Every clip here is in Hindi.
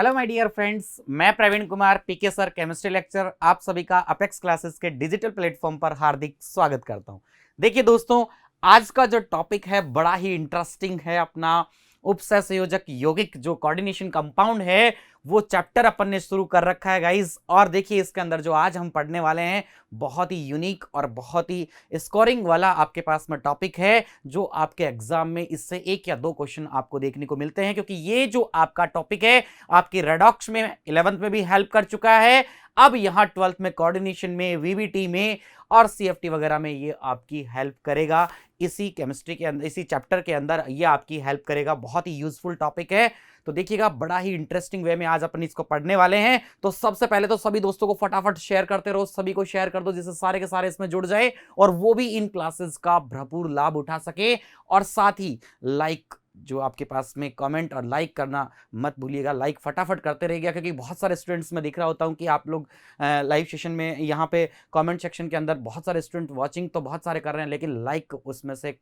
हेलो माय डियर फ्रेंड्स, मैं Praveen Kumar PK sir chemistry lecture आप सभी का अपेक्स क्लासेस के डिजिटल प्लेटफॉर्म पर हार्दिक स्वागत करता हूं। देखिए दोस्तों, आज का जो टॉपिक है बड़ा ही इंटरेस्टिंग है। अपना उपसहसंयोजक यौगिक जो कोऑर्डिनेशन कंपाउंड है वो चैप्टर अपन ने शुरू कर रखा है गाइस। और देखिए इसके अंदर जो आज हम पढ़ने वाले हैं बहुत ही यूनिक और बहुत ही स्कोरिंग वाला आपके पास में टॉपिक है, जो आपके एग्जाम में इससे एक या दो क्वेश्चन आपको देखने को मिलते हैं, क्योंकि ये जो आपका टॉपिक है आपकी रेडॉक्स में 11th में भी हेल्प कर चुका है। अब यहां 12th में कोऑर्डिनेशन में, वीबीटी में और सीएफटी वगैरह में ये आपकी हेल्प करेगा। इसी केमिस्ट्री के अंदर, इसी चैप्टर के अंदर ये आपकी हेल्प करेगा। बहुत ही यूजफुल टॉपिक है, तो देखिएगा बड़ा ही इंटरेस्टिंग वे में आज अपन इसको पढ़ने वाले हैं। तो सबसे पहले तो सभी दोस्तों को फटाफट शेयर करते रहो, सभी को शेयर कर दो जिससे सारे के सारे इसमें जुड़ जाए और वो भी इन क्लासेस का भरपूर लाभ उठा सके। और साथ ही लाइक जो आपके पास में कमेंट और लाइक करना मत भूलिएगा, लाइक फटाफट करते रहिएगा, क्योंकि बहुत सारे स्टूडेंट्स में दिख रहा होता हूं कि आप लोग लाइव सेशन में यहाँ पे कमेंट सेक्शन के अंदर बहुत सारे स्टूडेंट वॉचिंग तो बहुत सारे कर रहे हैं, लेकिन लाइक उसमें से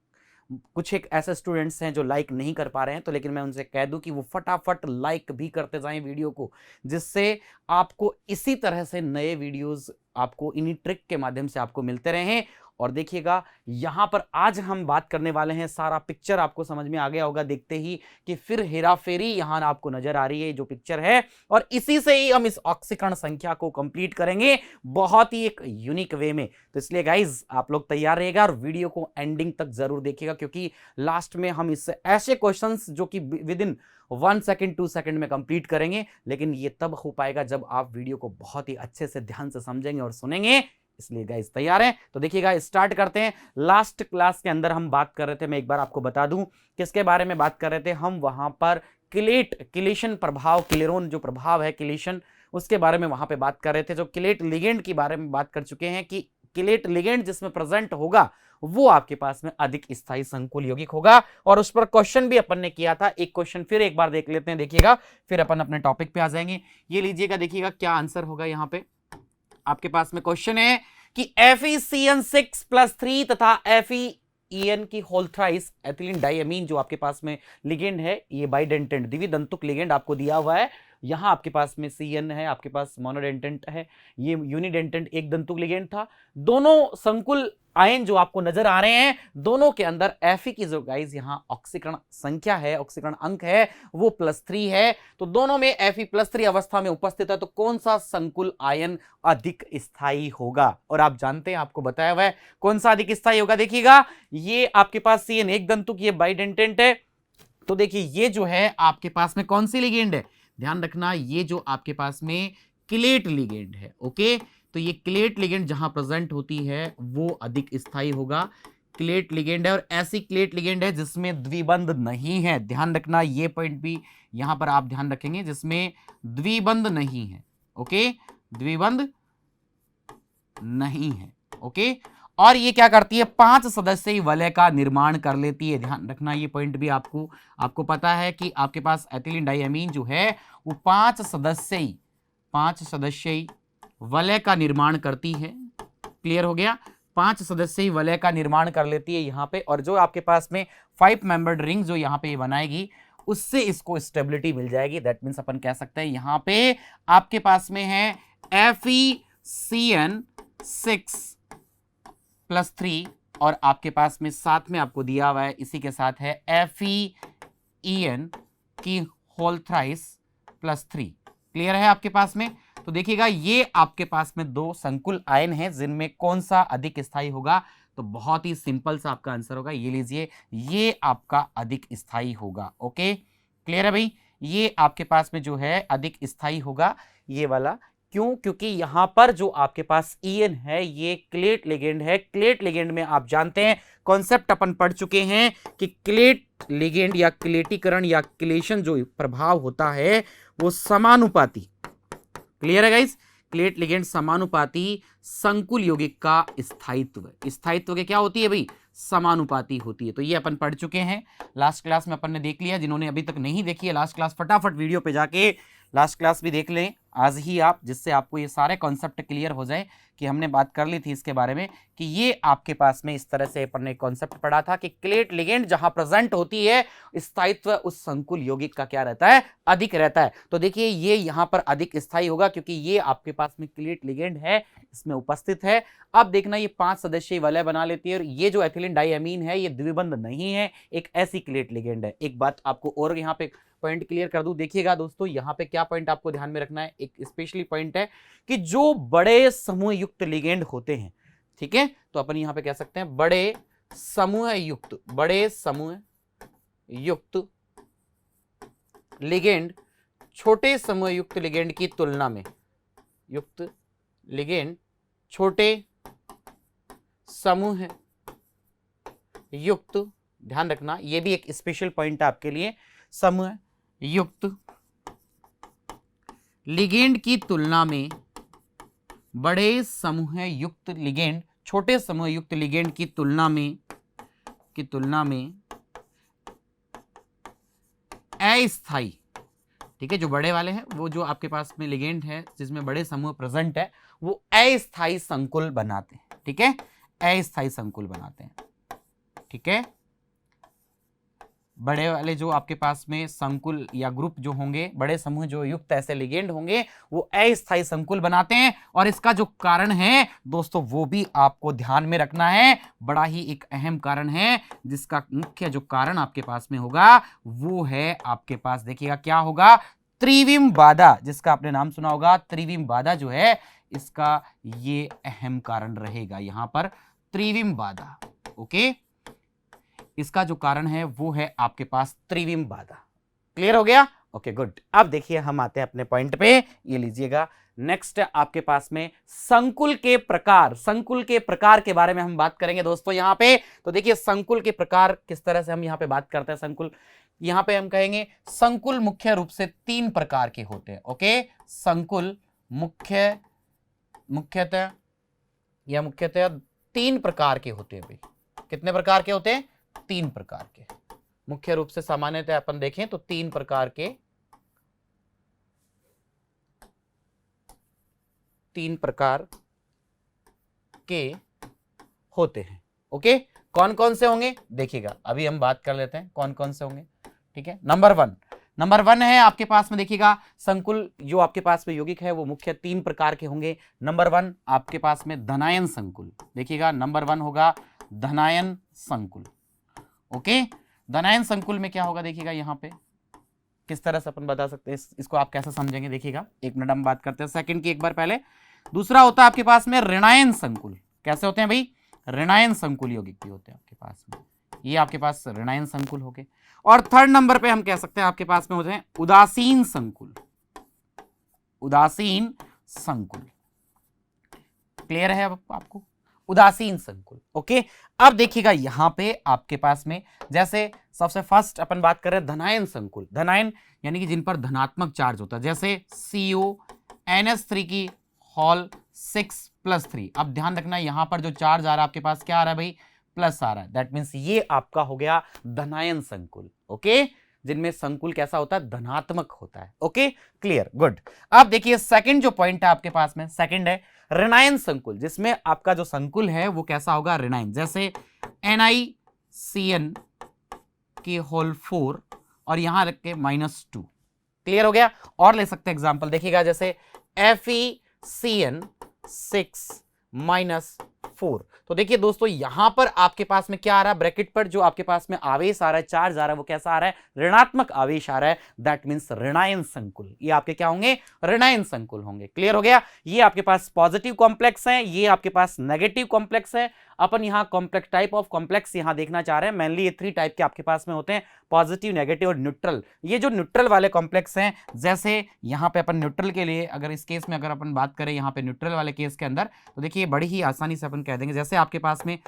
कुछ एक ऐसे स्टूडेंट्स हैं जो लाइक नहीं कर पा रहे हैं। तो लेकिन मैं उनसे कह दूं कि वो फटाफट लाइक भी करते जाएं वीडियो को, जिससे आपको इसी तरह से नए वीडियोस आपको इन्हीं ट्रिक के माध्यम से आपको मिलते रहें। और देखिएगा यहां पर आज हम बात करने वाले हैं, सारा पिक्चर आपको समझ में आ गया होगा देखते ही कि फिर हेराफेरी यहां आपको नजर आ रही है जो पिक्चर है, और इसी से ही हम इस ऑक्सीकरण संख्या को कंप्लीट करेंगे बहुत ही एक यूनिक वे में। तो इसलिए गाइज आप लोग तैयार रहिएगा और वीडियो को एंडिंग तक जरूर देखिएगा, क्योंकि लास्ट में हम इससे ऐसे क्वेश्चंस जो कि विद इन 1 सेकेंड 2 सेकेंड में कंप्लीट करेंगे, लेकिन ये तब हो पाएगा जब आप वीडियो को बहुत ही अच्छे से ध्यान से समझेंगे और सुनेंगे। इसलिए गाइस तैयार हैं? तो देखिएगा स्टार्ट करते हैं। लास्ट क्लास के अंदर हम बात कर रहे थे, मैं एक बार आपको बता दूं किसके बारे में बात कर रहे थे हम। वहां पर किलेशन प्रभाव, क्लेरोन जो प्रभाव है किलेशन, उसके बारे में वहां पे बात कर रहे थे। जो किलेट लिगेंड के बारे में बात कर चुके हैं कि किलेट लिगेंड जिसमें प्रेजेंट होगा वो आपके पास में अधिक स्थायी संकुल यौगिक होगा, और उस पर क्वेश्चन भी अपन ने किया था। एक क्वेश्चन फिर एक बार देख लेते हैं, देखिएगा फिर अपन अपने टॉपिक पे आ जाएंगे। ये लीजिएगा, देखिएगा क्या आंसर होगा। यहाँ पे आपके पास में क्वेश्चन है कि FeCN6+3 तथा FeEN की होल थ्राइस एथिलीन डाइअमीन जो आपके पास में लिगेंड है, ये बाइडेंटेंट द्विदंतुक लिगेंड आपको दिया हुआ है। यहां आपके पास में CN है, आपके पास मोनोडेंटेंट है, ये यूनिडेंटेंट एक दंतुक लिगेंड था। दोनों संकुल आयन जो आपको नजर आ रहे हैं, दोनों के अंदर Fe की जो गाइज यहां ऑक्सीकरण संख्या है, ऑक्सीकरण अंक है, वो +3 है। तो दोनों में Fe+3 अवस्था में उपस्थित है, तो कौन सा संकुल आयन अधिक स्थायी होगा? और आप जानते हैं, आपको बताया हुआ है कौन सा अधिक स्थायी होगा। देखिएगा ये आपके पास CN एक दंतुक, ये बाइडेंटेंट है। तो देखिए ये जो है आपके पास में कौन सी लिगेंड है, ध्यान रखना, ये जो आपके पास में किलेट लिगेंड है। ओके, तो ये किलेट लिगेंड जहां प्रेजेंट होती है वो अधिक स्थायी होगा। किलेट लिगेंड है, और ऐसी किलेट लिगेंड है जिसमें द्विबंध नहीं है। ध्यान रखना, ये पॉइंट भी यहां पर आप ध्यान रखेंगे, जिसमें द्विबंध नहीं है। ओके, द्विबंध नहीं है। ओके, और ये क्या करती है, 5 सदस्यीय वलय का निर्माण कर लेती है। ध्यान रखना, ये पॉइंट भी आपको पता है कि आपके पास एथिलीन डाइअमीन जो है वो 5 सदस्यीय वलय का निर्माण करती है। क्लियर हो गया? 5 सदस्यीय वलय का निर्माण कर लेती है यहाँ पे, और जो आपके पास में 5 मेंबर्ड रिंग जो यहाँ पे बनाएगी, उससे इसको स्टेबिलिटी मिल जाएगी। दैट मीन्स अपन कह सकते हैं यहाँ पे आपके पास में है FeCN6+3, और आपके पास में साथ में आपको दिया हुआ है इसी के साथ है FeEN की होल थ्राइस +3। क्लियर है आपके पास में? तो देखिएगा ये आपके पास में दो संकुल आयन हैं, जिनमें कौन सा अधिक स्थायी होगा। तो बहुत ही सिंपल सा आपका आंसर होगा, ये लीजिए, ये आपका अधिक स्थायी होगा। ओके, क्लियर है भाई? ये आपके पास में जो है अधिक स्थायी होगा, ये वाला। क्यों? क्योंकि यहां पर जो आपके पास EN है ये क्लेट लिगेंड है। क्लेट लिगेंड में आप जानते हैं, कॉन्सेप्ट अपन पढ़ चुके हैं कि क्लेट लिगेंड या क्लेटीकरण या क्लेशन जो प्रभाव होता है वो समानुपाती। क्लियर है गाइस? क्लेट लिगेंड समानुपाती संकुल यौगिक का स्थायित्व के क्या होती है भाई? समानुपाती होती है। तो ये अपन पढ़ चुके हैं, लास्ट क्लास में अपन ने देख लिया। जिन्होंने अभी तक नहीं देखी है लास्ट क्लास, फटाफट वीडियो पे जाके लास्ट क्लास भी देख लें आज ही आप, जिससे आपको ये सारे कॉन्सेप्ट क्लियर हो जाए कि हमने बात कर ली थी इसके बारे में कि ये आपके पास में इस तरह से अपन ने कॉन्सेप्ट पढ़ा था कि क्लेट लिगेंड जहां प्रेजेंट होती है स्थायित्व उस संकुल यौगिक का क्या रहता है, अधिक रहता है। तो देखिए ये यहां पर अधिक स्थायी होगा क्योंकि ये आपके पास में क्लेट लिगेंड है, इसमें उपस्थित है। अब देखना ये 5 सदस्यीय वलय बना लेती है और ये जो एथिलीन डाइअमीन है ये द्विबंध नहीं है, एक ऐसी क्लेट लिगेंड है। एक बात आपको और यहाँ पे पॉइंट क्लियर कर दूं, देखिएगा दोस्तों यहाँ पे क्या पॉइंट आपको ध्यान में रखना है, एक स्पेशली पॉइंट है कि जो बड़े समूह युक्त लिगेंड होते हैं, ठीक है, तो अपन यहाँ पे कह सकते हैं बड़े समूह युक्त लिगेंड छोटे समूह युक्त लिगेंड की तुलना में, युक्त लिगेंड छोटे समूह युक्त, ध्यान रखना ये भी एक स्पेशल पॉइंट है आपके लिए, समूह युक्त लिगेंड की तुलना में बड़े समूह युक्त लिगेंड छोटे समूह युक्त लिगेंड की तुलना में अस्थायी, ठीक है, जो बड़े वाले हैं वो जो आपके पास में लिगेंड है जिसमें बड़े समूह प्रेजेंट है वो अस्थायी संकुल बनाते हैं, ठीक है, अस्थायी संकुल बनाते हैं, ठीक है। बड़े वाले जो आपके पास में संकुल या ग्रुप जो होंगे, बड़े समूह जो युक्त ऐसे लिगेंड होंगे वो अस्थायी संकुल बनाते हैं। और इसका जो कारण है दोस्तों वो भी आपको ध्यान में रखना है, बड़ा ही एक अहम कारण है, जिसका मुख्य जो कारण आपके पास में होगा वो है आपके पास, देखिएगा क्या होगा, त्रिविम बाधा, जिसका आपने नाम सुना होगा, त्रिविम बाधा जो है इसका ये अहम कारण रहेगा यहां पर, त्रिविम बाधा। ओके, इसका जो कारण है वो है आपके पास त्रिविम बाधा। क्लियर हो गया? Okay good. अब देखिए हम आते हैं अपने पॉइंट पे, ये लीजिएगा। नेक्स्ट आपके पास में संकुल के प्रकार, संकुल के प्रकार के बारे में हम बात करेंगे दोस्तों यहां पे। तो देखिए संकुल के प्रकार किस तरह से हम यहां पे बात करते हैं संकुल, यहां पे हम कहेंगे संकुल मुख्य रूप से 3 प्रकार के होते हैं। ओके, संकुल मुख्यतः 3 प्रकार के होते हैं भाई। कितने प्रकार के होते हैं? 3 प्रकार के। मुख्य रूप से सामान्यतः अपन देखें तो 3 प्रकार के, 3 प्रकार के होते हैं। ओके, कौन कौन से होंगे देखिएगा, अभी हम बात कर लेते हैं कौन कौन से होंगे। ठीक है, नंबर वन है आपके पास में, देखिएगा संकुल जो आपके पास में यौगिक है वो मुख्य 3 प्रकार के होंगे। नंबर 1 आपके पास में धनायन संकुल, देखिएगा नंबर 1 होगा धनायन संकुल। ओके, धनायन संकुल में क्या होगा देखिएगा, यहां पे किस तरह से अपन बता सकते हैं इसको, आप कैसे समझेंगे देखिएगा, एक मिनट हम बात करते हैं सेकंड की एक बार पहले। दूसरा होता है आपके पास में ऋणायन संकुल। कैसे होते हैं भाई? ऋणायन संकुल यौगिक भी होते हैं आपके पास में, ये आपके पास ऋणायन संकुल हो गए। और थर्ड नंबर पे हम कह सकते हैं आपके पास में होते हैं उदासीन संकुल, उदासीन संकुल। क्लियर है अब आपको? उदासीन संकुल। ओके, अब देखिएगा यहां पे आपके पास में जैसे सबसे फर्स्ट अपन बात करें धनायन संकुल। धनायन यानी कि जिन पर धनात्मक चार्ज होता है, जैसे CONH3 की होल 6+3। अब ध्यान रखना यहां पर जो चार्ज आ रहा है आपके पास क्या आ रहा है भाई? प्लस आ रहा है। दैट मीन्स ये आपका हो गया धनायन संकुल। ओके, जिनमें संकुल कैसा होता है? धनात्मक होता है। Okay, clear, good. अब देखिए सेकंड जो पॉइंट है आपके पास में, सेकंड है ऋणायन संकुल, जिसमें आपका जो संकुल है वो कैसा होगा? ऋणायन, जैसे NiCN की होल 4 और यहां रख के -2। क्लियर हो गया? और ले सकते हैं एग्जांपल, देखिएगा जैसे FeCN6-4। तो देखिए दोस्तों यहां पर आपके पास में क्या आ रहा है? ब्रैकेट पर जो आपके पास में आवेश आ रहा है, चार्ज आ रहा है, वो कैसा आ रहा है? ऋणात्मक आवेश आ रहा है। दैट मीन्स ऋणायन संकुल। ये आपके क्या होंगे? ऋणायन संकुल होंगे। क्लियर हो गया? ये आपके पास पॉजिटिव कॉम्प्लेक्स है, ये आपके पास नेगेटिव कॉम्प्लेक्स है। अपन यहां कॉम्प्लेक्स टाइप ऑफ कॉम्प्लेक्स यहां देखना चाह रहे हैं। मेनली ये 3 टाइप के आपके पास में होते हैं, पॉजिटिव, नेगेटिव और न्यूट्रल। ये जो न्यूट्रल वाले कॉम्प्लेक्स हैं, जैसे यहां पे अपन न्यूट्रल के लिए अगर इस केस में अगर अपन बात करें यहां पे न्यूट्रल वाले केस के अंदर, तो देखिए बड़ी ही आसानी से अपन कह देंगे, जैसे आपके पास में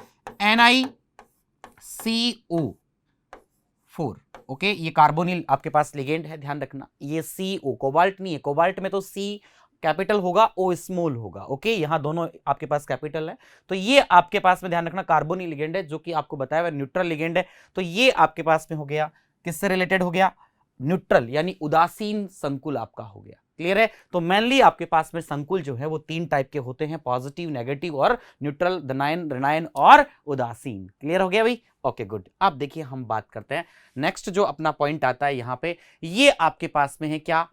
NiCO4। ओके, ये कार्बोनिल आपके पास लिगेंड है, ध्यान रखना। ये CO कोबाल्ट नहीं है, कोबाल्ट में तो C कैपिटल होगा, O स्मॉल होगा। ओके, यहां दोनों आपके पास कैपिटल है। तो ये आपके पास में ध्यान रखना कार्बोनिल लिगेंड है, जो कि आपको बताया हुआ न्यूट्रल लिगेंड है। तो ये आपके पास में हो गया, किससे रिलेटेड हो गया? न्यूट्रल, यानी उदासीन संकुल आपका हो गया। क्लियर है। तो मेनली आपके पास में संकुल जो है वो 3 टाइप के होते हैं, पॉजिटिव, नेगेटिव और न्यूट्रल, धनायन, ऋणायन और उदासीन। क्लियर हो गया भाई? Okay good. अब देखिए हम बात करते हैं नेक्स्ट जो अपना पॉइंट आता है यहां पे, ये आपके पास में है क्या?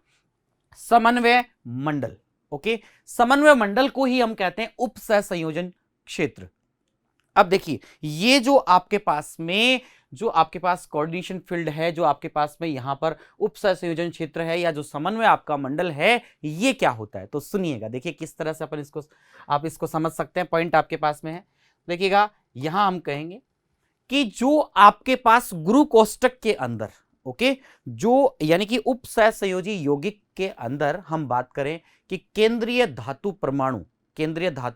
समन्वय मंडल। ओके, समन्वय मंडल को ही हम कहते हैं उप सहसंयोजन क्षेत्र। अब देखिए ये जो आपके पास में जो आपके पास कोऑर्डिनेशन फील्ड है, जो आपके पास में यहां पर उप सहसंयोजन क्षेत्र है या जो समन्वय आपका मंडल है, ये क्या होता है? तो सुनिएगा, देखिए किस तरह से अपन इसको आप इसको समझ सकते हैं। पॉइंट आपके पास में है, देखिएगा यहां हम कहेंगे कि जो आपके पास गुरु कोष्टक के अंदर, ओके, जो यानी कि उप सहसंयोजी यौगिक के अंदर हम बात करें कि केंद्रीय धातु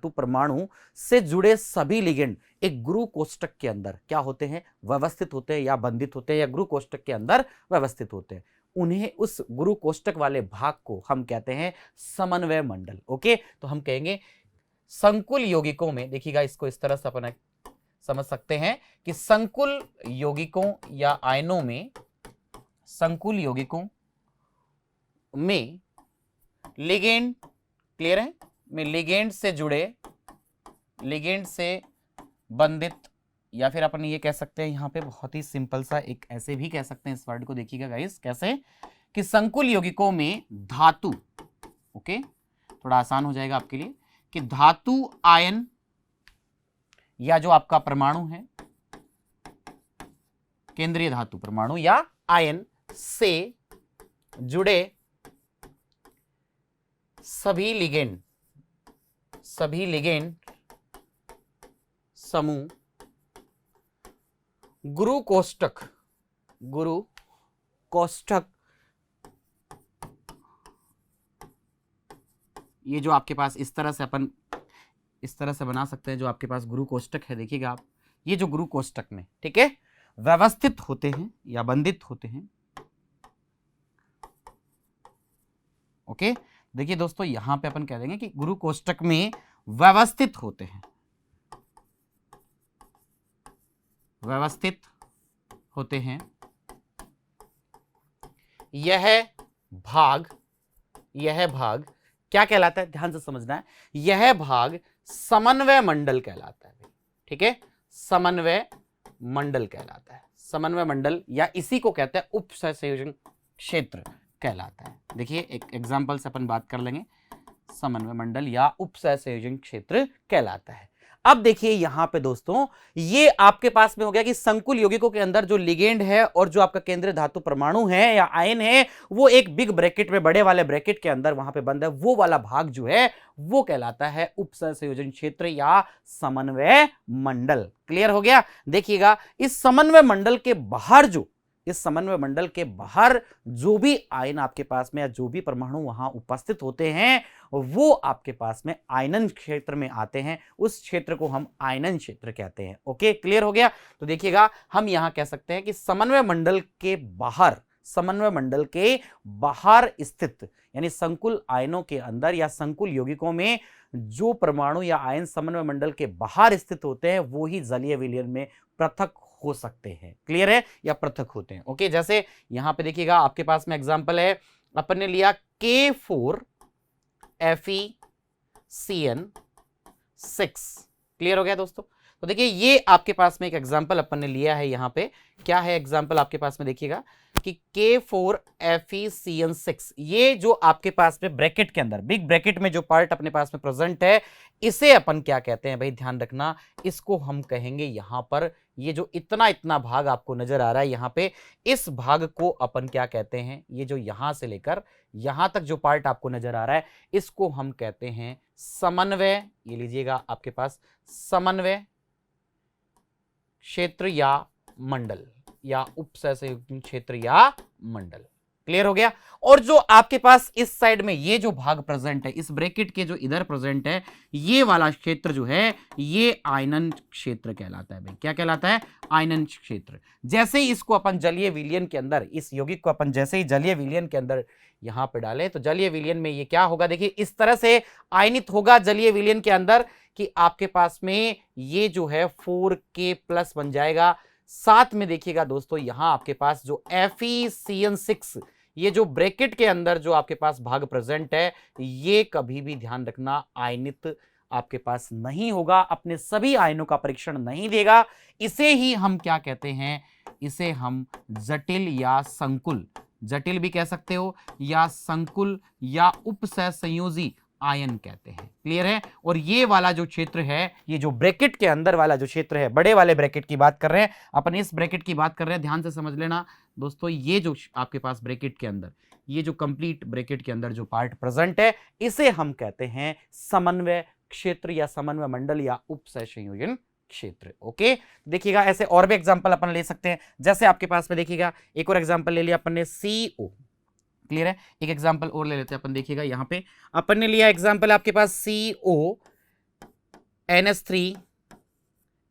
परमाणु से जुड़े सभी लिगेंड एक गुरु कोष्टक के अंदर क्या होते हैं? व्यवस्थित होते हैं या बंधित होते हैं या गुरु कोष्टक के अंदर व्यवस्थित होते हैं। उन्हें उस गुरु कोष्टक वाले भाग को हम कहते हैं समन्वय मंडल। ओके, तो हम कहेंगे संकुल यौगिकों में, देखिएगा इसको इस तरह से अपन समझ सकते हैं कि संकुल यौगिकों या आयनों में, संकुल यौगिकों में लिगेंड, क्लियर है, में लिगेंड से जुड़े, लिगेंड से बंधित, या फिर अपन ये कह सकते हैं यहां पे बहुत ही सिंपल सा एक ऐसे भी कह सकते हैं इस वर्ड को, देखिएगा गाइस कैसे, कि संकुल यौगिकों में धातु, ओके, थोड़ा आसान हो जाएगा आपके लिए, कि धातु आयन या जो आपका परमाणु है, केंद्रीय धातु परमाणु या आयन से जुड़े सभी लिगेंड समूह गुरु कोष्टक, ये जो आपके पास इस तरह से अपन इस तरह से बना सकते हैं, जो आपके पास गुरु कोष्टक है, देखिएगा आप, ये जो गुरु कोष्टक में, ठीक है, व्यवस्थित होते हैं या बंधित होते हैं। ओके, देखिए दोस्तों यहां पे अपन कह देंगे कि गुरु कोष्टक में व्यवस्थित होते हैं, यह भाग क्या कहलाता है? ध्यान से समझना है, यह भाग समन्वय मंडल कहलाता है। ठीक है, समन्वय मंडल कहलाता है, समन्वय मंडल या इसी को कहते हैं उप सहसंयोजन क्षेत्र कहलाता है। देखिए एक एग्जांपल से अपन बात कर लेंगे, समन्वय मंडल या उप सहसंयोजन क्षेत्र कहलाता है। अब देखिए यहां पे दोस्तों, ये आपके पास में हो गया कि संकुल यौगिकों के अंदर जो लिगेंड है और जो आपका केंद्रीय धातु परमाणु है या आयन है, वो एक बिग ब्रैकेट में, बड़े वाले ब्रैकेट के अंदर वहां पे बंद है, वो वाला भाग जो है वो कहलाता है उप सहसंयोजन क्षेत्र या समन्वय मंडल। क्लियर हो गया? देखिएगा इस समन्वय मंडल के बाहर जो भी आयन आपके पास में या जो भी परमाणु वहां उपस्थित होते हैं, वो आपके पास में आयनन क्षेत्र में आते हैं। उस क्षेत्र को हम आयनन क्षेत्र कहते हैं। ओके, क्लियर हो गया? तो देखिएगा हम यहां कह सकते हैं कि समन्वय मंडल के बाहर स्थित, यानी संकुल आयनों के अंदर या संकुल यौगिकों में जो परमाणु या आयन समन्वय मंडल के बाहर स्थित होते हैं, वो ही जलीय विलयन में पृथक हो सकते हैं। क्लियर है? या पृथक होते हैं। ओके, जैसे यहां पे देखिएगा आपके पास में एग्जांपल है, अपन ने लिया K4FeCN6। क्लियर हो गया दोस्तों? तो देखिए ये आपके पास में एक एग्जांपल अपन ने लिया है। यहां पे क्या है एग्जांपल आपके पास में, देखिएगा कि K4FeCN6, ये जो आपके पास में ब्रैकेट के अंदर, बिग ब्रैकेट में जो पार्ट अपने पास में प्रेजेंट है, इसे अपन क्या कहते हैं भाई, ध्यान रखना, इसको हम कहेंगे यहां पर, ये जो इतना भाग आपको नजर आ रहा है यहां पे, इस भाग को अपन क्या कहते हैं, ये जो यहां से लेकर यहां तक जो पार्ट आपको नजर आ रहा है, इसको हम कहते हैं समन्वय, ये लीजिएगा आपके पास समन्वय क्षेत्र या मंडल या उप सहसंयोजन क्षेत्र या मंडल। क्लियर हो गया? और जो आपके पास इस साइड में ये जो भाग प्रेजेंट है, इस ब्रैकेट के जो इधर प्रेजेंट है, ये वाला क्षेत्र जो है, ये आयनन क्षेत्र कहलाता है भाई। क्या कहलाता है? आयनन क्षेत्र। जैसे ही इसको अपन जलीय विलयन के अंदर, इस यौगिक को अपन जैसे ही जलीय विलयन के अंदर यहां पे डालें, तो जलीय विलयन में ये क्या होगा, देखिए इस तरह से आयनित होगा जलीय विलयन के अंदर कि आपके पास में ये जो है 4K+ बन जाएगा। साथ में देखिएगा दोस्तों, यहां आपके पास जो FeCN6, ये जो ब्रैकेट के अंदर जो आपके पास भाग प्रेजेंट है, ये कभी भी ध्यान रखना आयनित आपके पास नहीं होगा, अपने सभी आयनों का परीक्षण नहीं देगा। इसे ही हम क्या कहते हैं, इसे हम जटिल या संकुल, जटिल भी कह सकते हो, या संकुल या उपसहसंयोजी आयन कहते हैं। क्लियर है? और ये वाला जो क्षेत्र है, ये जो ब्रैकेट के अंदर वाला जो क्षेत्र है, बड़े वाले ब्रैकेट की बात कर रहे हैं अपन, इस ब्रैकेट की बात कर रहे हैं, ध्यान से समझ लेना दोस्तों। ये जो आपके पास ब्रैकेट के अंदर, ये जो कंप्लीट ब्रैकेट के अंदर जो पार्ट प्रेजेंट है, इसे हम कहते हैं समन्वय क्षेत्र या समन्वय मंडल या उपसहसंयोजन क्षेत्र। ओके, देखिएगा ऐसे और भी एग्जांपल अपन ले सकते हैं। जैसे आपके पास में देखिएगा, एक और एग्जांपल ले लिया अपन ने, CO। क्लियर है? एक एग्जांपल और ले लेते हैं अपन। देखिएगा यहां पे अपन ने लिया एग्जांपल आपके पास CO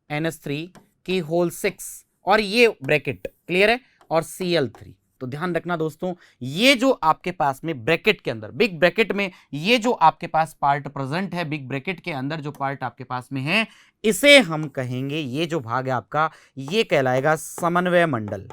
NH3 की होल 6 और ये ब्रैकेट। क्लियर है? और Cl3। तो ध्यान रखना दोस्तों, ये जो आपके पास में ब्रैकेट के अंदर, बिग ब्रैकेट में ये जो आपके पास पार्ट प्रेजेंट है, बिग ब्रैकेट के अंदर जो पार्ट आपके पास में है, इसे हम कहेंगे, ये जो भाग है आपका, ये कहलाएगा समन्वय मंडल।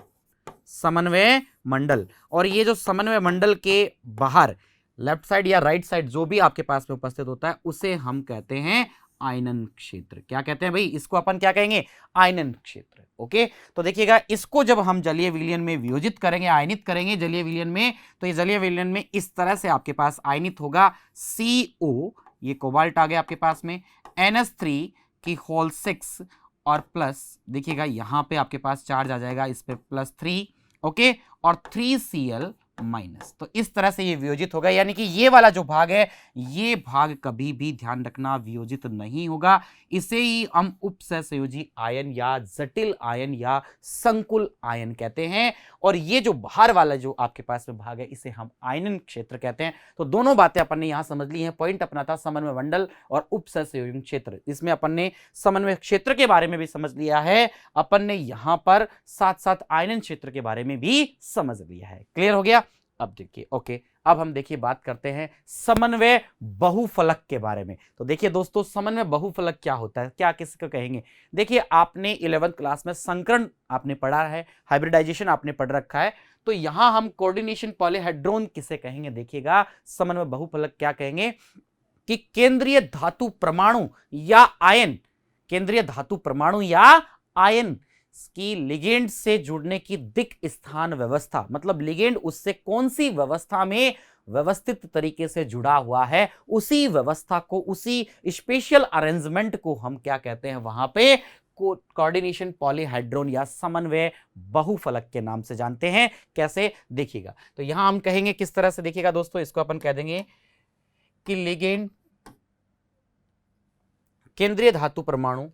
समन्वय मंडल। और ये जो समन्वय मंडल के बाहर लेफ्ट साइड या राइट साइड जो भी आपके पास में उपस्थित होता है, उसे हम कहते हैं आयनन क्षेत्र। क्या कहते हैं भाई? इसको अपन क्या कहेंगे? आयनन क्षेत्र। ओके, तो देखिएगा, इसको जब हम जलीय विलयन में वियोजित करेंगे, आयनित करेंगे जलीय विलयन में, तो ये जलीय विलयन में इस तरह से आपके पास आयनित होगा। CO, ये कोबाल्ट आ गया आपके पास में, NH3 की होल 6 और प्लस, देखिएगा यहां पे आपके पास चार्ज आ जाएगा, इस पे +3। ओके, और 3Cl माइनस। तो इस तरह से ये वियोजित होगा, यानी कि ये वाला जो भाग है, ये भाग कभी भी ध्यान रखना वियोजित नहीं होगा। इसे ही हम उपसहसंयोजी आयन या जटिल आयन या संकुल आयन कहते हैं। और ये जो बाहर वाला जो आपके पास में भाग है, इसे हम आयनन क्षेत्र कहते हैं। तो दोनों बातें अपन ने यहां समझ ली हैं। पॉइंट अपना था समन्वय मंडल और उपसहसंयोजन क्षेत्र। इसमें अपन ने समन्वय क्षेत्र के बारे में भी समझ लिया है, अपन ने यहां पर साथ साथ आयनन क्षेत्र के बारे में भी समझ लिया है। क्लियर हो गया? अब देखिए, ओके, अब हम देखिए बात करते हैं समन्वय बहुफलक के बारे में। तो देखिए दोस्तों, समन्वय बहुफलक क्या होता है, क्या किसको कहेंगे? देखिए, आपने 11th क्लास में संकरण आपने पढ़ा है, हाइब्रिडाइजेशन आपने पढ़ रखा है। तो यहां हम कोऑर्डिनेशन पॉलीहेड्रोन किसे कहेंगे? देखिएगा, समन्वय बहुफलक क्या कहेंगे कि केंद्रीय धातु परमाणु या आयन, केंद्रीय धातु परमाणु या आयन की लिगेंड से जुड़ने की दिक् स्थान व्यवस्था, मतलब लिगेंड उससे कौन सी व्यवस्था में व्यवस्थित तरीके से जुड़ा हुआ है, उसी व्यवस्था को, उसी स्पेशल अरेंजमेंट को हम क्या कहते हैं वहां पे? कोऑर्डिनेशन पॉलीहाइड्रोन या समन्वय बहुफलक के नाम से जानते हैं। कैसे? देखिएगा, तो यहां हम कहेंगे किस तरह से, देखिएगा दोस्तों, इसको अपन कह देंगे कि लिगेंड केंद्रीय धातु परमाणु,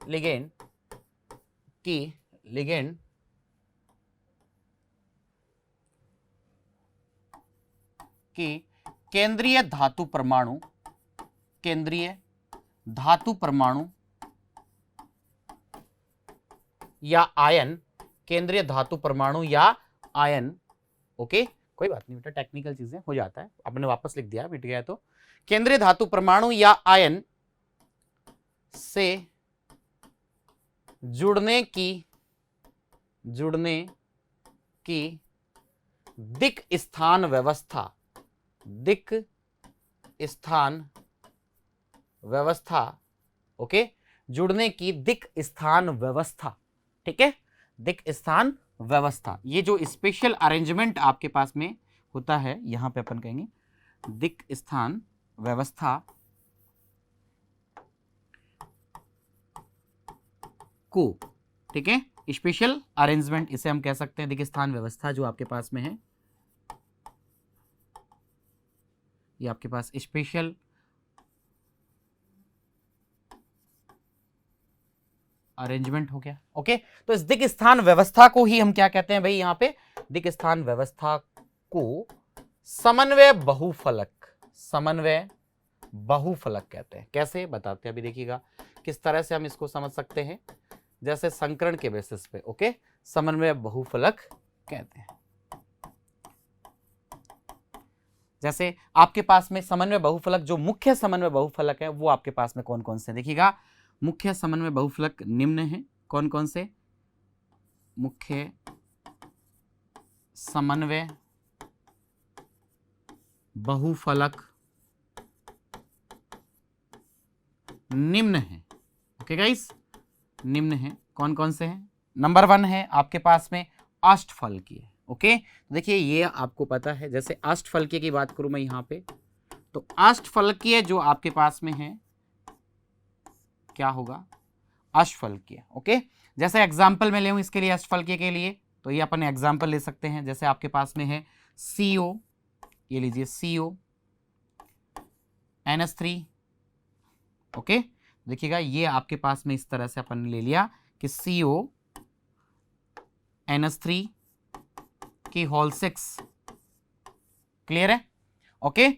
लिगेंड की केंद्रीय धातु परमाणु, केंद्रीय धातु परमाणु या आयन, केंद्रीय धातु परमाणु या आयन। ओके, कोई बात नहीं बेटा, टेक्निकल चीजें हो जाता है, आपने वापस लिख दिया, मिट गया तो। केंद्रीय धातु परमाणु या आयन से जुड़ने की दिक् स्थान व्यवस्था, दिक् स्थान व्यवस्था। ओके, जुड़ने की दिक् स्थान व्यवस्था। ठीक है, दिक् स्थान व्यवस्था, ये जो स्पेशल अरेंजमेंट आपके पास में होता है, यहां पे अपन कहेंगे दिक् स्थान व्यवस्था को। ठीक है, स्पेशल अरेंजमेंट इसे हम कह सकते हैं, दिक् स्थान व्यवस्था जो आपके पास में है, ये आपके पास स्पेशल अरेंजमेंट हो गया। ओके, तो इस दिक् स्थान व्यवस्था को ही हम क्या कहते हैं भाई? यहां पे दिक् स्थान व्यवस्था को समन्वय बहुफलक, समन्वय बहुफलक कहते हैं। कैसे बताते हैं अभी, देखिएगा किस तरह से हम इसको समझ सकते हैं। जैसे संकरण के बेसिस पे, ओके, समन्वय बहुफलक कहते हैं। जैसे आपके पास में समन्वय बहुफलक, जो मुख्य समन्वय बहुफलक है, वो आपके पास में कौन कौन से? देखिएगा, मुख्य समन्वय बहुफलक निम्न है। कौन कौन से? मुख्य समन्वय बहुफलक निम्न है। ओके गाइस, निम्न है। कौन कौन से हैं? नंबर 1 है आपके पास में अष्टफलकीय। ओके, तो देखिए ये आपको पता है। जैसे अष्टफलकीय की बात करूं मैं यहां पे, तो अष्टफलकीय जो आपके पास में है क्या होगा? अष्टफलकीय। ओके, जैसे एग्जांपल में ले इसके लिए अष्टफलकीय के लिए, तो ये अपन एग्जांपल ले सकते हैं। जैसे आपके पास में है CO, ये लीजिए CO NH3। ओके, देखिएगा ये आपके पास में इस तरह से अपन ले लिया कि CO NH3 की होल 6, क्लियर है? ओके,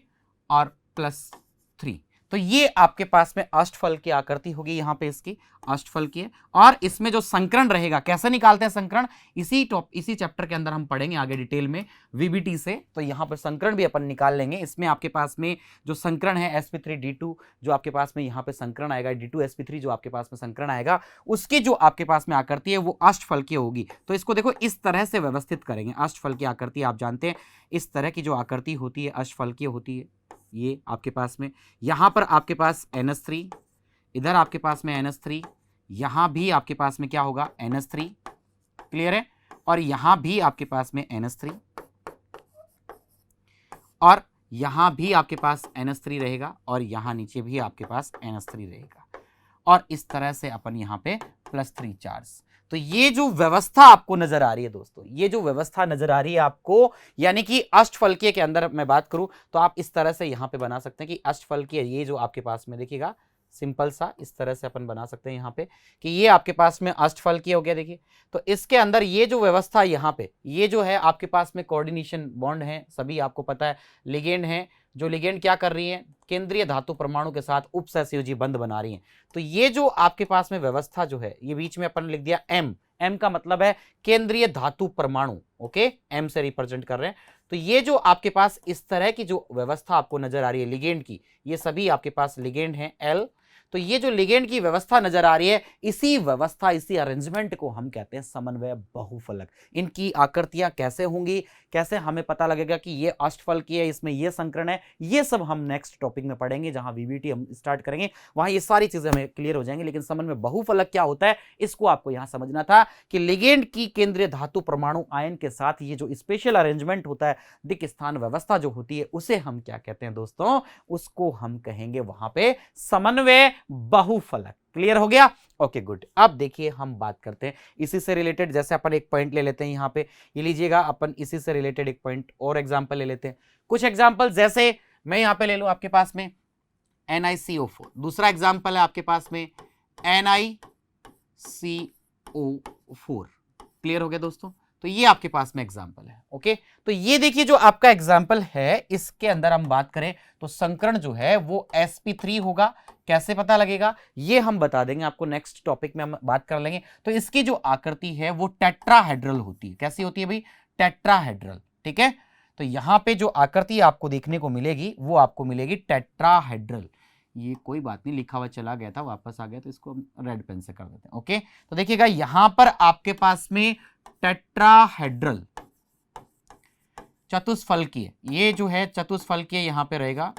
और +3, तो ये आपके पास में अष्टफल की आकृति होगी यहां पे, इसकी अष्टफल की है। और इसमें जो संकरण रहेगा, कैसे निकालते हैं संकरण, इसी चैप्टर के अंदर हम पढ़ेंगे आगे डिटेल में VBT से। तो यहां पर संकरण भी अपन निकाल लेंगे। इसमें आपके पास में जो संकरण है sp3d2 जो आपके पास में यहां पे संकरण आएगा, D2sp3 जो आपके पास में संकरण आएगा, उसकी जो आपके पास में आकृति है वो अष्टफल की होगी। तो इसको देखो इस तरह से व्यवस्थित करेंगे। अष्टफल की आकृति आप जानते हैं, इस तरह की जो आकृति होती है अष्टफल की होती है। ये आपके पास में यहां पर आपके पास NH3, इधर आपके पास में NH3, यहां भी आपके पास में क्या होगा? NH3, क्लियर है? और यहां भी आपके पास में NH3, और यहां भी आपके पास NH3 रहेगा, और यहां नीचे भी आपके पास NH3 रहेगा, और इस तरह से अपन यहां पे +3 चार्ज। तो ये जो व्यवस्था आपको नजर आ रही है दोस्तों, ये जो व्यवस्था नजर आ रही है आपको, यानी कि अष्टफलकीय के अंदर मैं बात करूं तो आप इस तरह से यहां पे बना सकते हैं कि अष्टफलकीय, ये जो आपके पास में देखिएगा सिंपल सा इस तरह से अपन बना सकते हैं यहां पे कि ये आपके पास में अष्टफलकीय हो गया। देखिए, तो इसके अंदर ये जो व्यवस्था यहां पे, ये जो है आपके पास में कोऑर्डिनेशन बॉन्ड है, सभी आपको पता है। लिगेंड है, जो लिगेंड क्या कर रही है? केंद्रीय धातु परमाणु के साथ उपसहसंयोजी बंध बना रही है। तो ये जो आपके पास में व्यवस्था जो है, ये बीच में अपन लिख दिया M का मतलब है केंद्रीय धातु परमाणु। ओके, M से रिप्रेजेंट कर रहे हैं। तो ये जो आपके पास इस तरह की जो व्यवस्था आपको नजर आ रही है लिगेंड की, ये सभी आपके पास लिगेंड है L। तो ये जो लिगेंड की व्यवस्था नजर आ रही है, इसी व्यवस्था, इसी अरेंजमेंट को हम कहते हैं समन्वय बहुफलक। इनकी आकृतियां कैसे होंगी, कैसे हमें पता लगेगा कि ये अष्टफल की है, इसमें ये संकरण है, ये सब हम नेक्स्ट टॉपिक में पढ़ेंगे। जहां VBT हम स्टार्ट करेंगे वहां ये सारी चीजें हमें क्लियर हो जाएंगी। लेकिन समन्वय बहुफलक क्या होता है, इसको आपको यहां समझना था कि लिगेंड की केंद्रीय धातु परमाणु आयन के साथ ये जो स्पेशल अरेंजमेंट होता है, दिक् स्थान व्यवस्था जो होती है, उसे हम क्या कहते हैं दोस्तों? उसको हम कहेंगे वहां पे समन्वय बहुफलक। क्लियर हो गया? Okay good. अब देखिए हम बात करते हैं इसी से रिलेटेड। जैसे अपन एक पॉइंट ले लेते हैं यहां पे, ये लीजिएगा, अपन इसी से रिलेटेड एक पॉइंट और एग्जांपल ले लेते हैं। कुछ एग्जांपल जैसे मैं यहां पे ले लूं आपके पास में NiCO4, दूसरा एग्जांपल है आपके पास में NiCO4। क्लियर हो गया दोस्तों? तो ये आपके पास में एग्जांपल है। ओके, तो ये देखिए जो आपका एग्जांपल है, इसके अंदर हम बात करें तो संकरण जो है वो sp3 होगा। कैसे पता लगेगा ये हम बता देंगे आपको, नेक्स्ट टॉपिक में हम बात कर लेंगे। तो इसकी जो आकृति है वो टेट्राहेड्रल होती है। कैसी होती है भाई? टेट्राहेड्रल। ठीक है, तो यहां पे जो आकृति आपको देखने को मिलेगी वो आपको मिलेगी टेट्राहेड्रल। ये कोई बात नहीं, लिखा हुआ चला गया था, वापस आ गया, तो इसको हम रेड पेन से कर देते हैं। ओके, तो देखिएगा यहां पर आपके पास में टेट्राहेड्रल चतुष्फलकीय, ये जो है चतुष्फलकीय यहां पे रहेगा,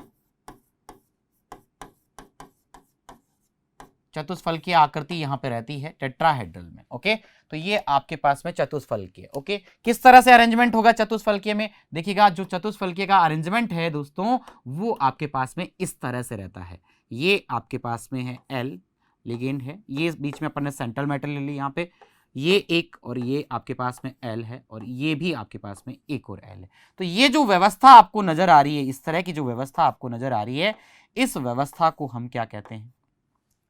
चतुष्फलकीय आकृति यहां पे रहती है टेट्राहेड्रल में। ओके, तो ये आपके पास में चतुष्फलकीय। ओके, किस तरह से अरेंजमेंट होगा चतुष्फलकीय में? देखिएगा जो चतुष्फलकीय का अरेंजमेंट है दोस्तों, वो आपके पास में इस तरह से रहता है। ये आपके पास में है L, लिगेंड है, ये बीच में अपन ने सेंट्रल मेटल ले ली, यहाँ पे ये एक, और ये आपके पास में L है, और ये भी आपके पास में एक और L है। तो ये जो व्यवस्था आपको नजर आ रही है, इस तरह की जो व्यवस्था आपको नजर आ रही है, इस व्यवस्था को हम क्या कहते हैं?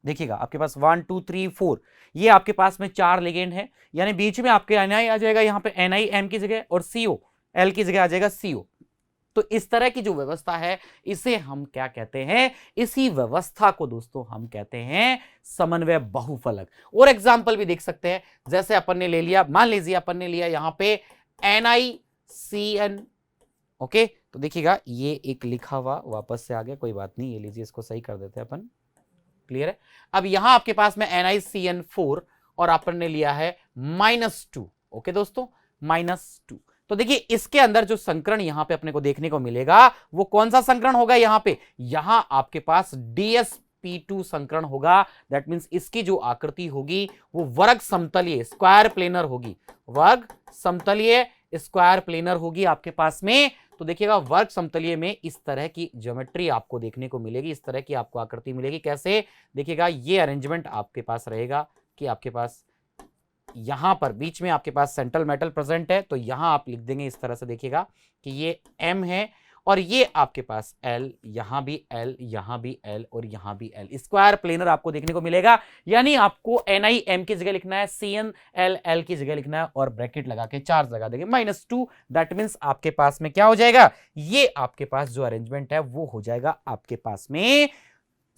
देखिएगा आपके पास 1 2 3 4, ये आपके पास में 4 लिगेंड है, यानी बीच में आपके Ni आ जाएगा, यहाँ पे Ni M की जगह, और CO L की जगह आ जाएगा CO। तो इस तरह की जो व्यवस्था है, इसे हम क्या कहते हैं? इसी व्यवस्था को दोस्तों हम कहते हैं समन्वय बहुफलक। और एग्जाम्पल भी देख सकते हैं, जैसे अपन ने ले लिया, मान लीजिए अपन ने लिया यहां पे NiCN। ओके, तो देखिएगा ये एक लिखा हुआ वापस से आ गया, कोई बात नहीं, ये लीजिए, इसको सही कर देते हैं अपन। क्लियर है? अब यहां आपके पास में NiCN4 और अपन ने लिया है -2। ओके दोस्तों, -2। तो देखिए इसके अंदर जो संकरण यहां पे अपने को देखने को मिलेगा वो कौन सा संकरण होगा, यहां पे यहां आपके पास DsP2 संकरण होगा। दैट मींस इसकी जो आकृति होगी वो वर्ग समतलीय स्क्वायर प्लेनर होगी, वर्ग समतलीय स्क्वायर प्लेनर होगी आपके पास में। तो देखिएगा वर्ग समतलीय में इस तरह की ज्योमेट्री आपको देखने को मिलेगी, इस तरह की आपको आकृति मिलेगी। कैसे देखिएगा, ये अरेंजमेंट आपके पास रहेगा कि आपके पास यहां पर बीच में आपके पास सेंट्रल मेटल प्रेजेंट है, तो यहां आप लिख देंगे इस तरह से, देखिएगा कि ये M है और ये आपके पास L, यहां भी L, यहां भी L और यहां भी L, स्क्वायर प्लेनर आपको देखने को मिलेगा। यानी आपको Ni M की जगह लिखना है, Cn L L की जगह लिखना है और ब्रैकेट लगा के चार्ज लगा देंगे -2। दैट मींस आपके पास में क्या हो जाएगा, ये आपके पास जो अरेंजमेंट है वो हो जाएगा आपके पास में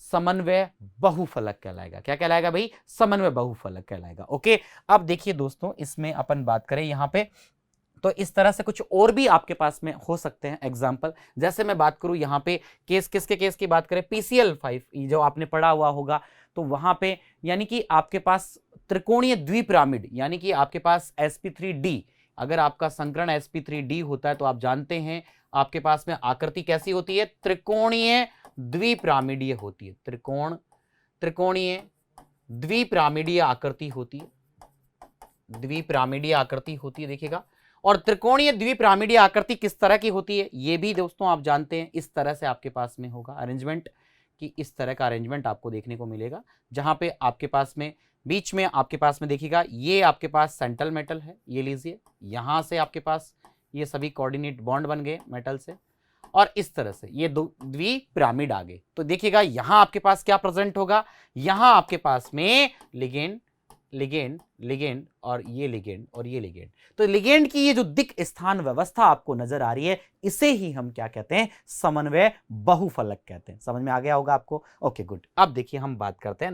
समन्वय बहुफलक कहलाएगा। क्या कहलाएगा भाई, समन्वय बहुफलक कहलाएगा। ओके, अब देखिए दोस्तों इसमें अपन बात करें यहां पे, तो इस तरह से कुछ और भी आपके पास में हो सकते हैं एग्जाम्पल। जैसे मैं बात करूं यहां पे केस, किसके केस की बात करें, PCl5 जो आपने पढ़ा हुआ होगा, तो वहां पे यानी कि आपके पास त्रिकोणीय द्विपिरामिड, यानी कि आपके पास sp3d, अगर आपका संकरण sp3d होता है तो आप जानते हैं आपके पास में आकृति कैसी होती है, त्रिकोणीय द्विपिरामिडीय होती है, त्रिकोणीय द्विपिरामिडीय आकृति होती है, द्विपिरामिडीय आकृति होती है देखिएगा। और त्रिकोणीय द्विपिरामिडीय आकृति किस तरह की होती है ये भी दोस्तों आप जानते हैं, इस तरह से आपके पास में होगा अरेंजमेंट, कि इस तरह का अरेंजमेंट आपको देखने को मिलेगा, जहां पे आपके पास में बीच में आपके पास में देखिएगा ये आपके पास सेंट्रल मेटल है, ये लीजिए, यहां से आपके पास ये सभी कोऑर्डिनेट बॉन्ड बन गए मेटल से, और इस तरह से ये दो द्विपिरामिड आ गए। तो देखिएगा यहां आपके पास क्या प्रेजेंट होगा, यहां आपके पास में लिगेंड लिगेंड लिगेंड और ये लिगेंड और ये लिगेंड। तो लिगेंड की ये जो दिक् स्थान व्यवस्था आपको नजर आ रही है, इसे ही हम क्या कहते हैं, समन्वय बहुफलक कहते हैं। समझ में आ गया होगा आपको। Okay good. अब देखिए हम बात करते हैं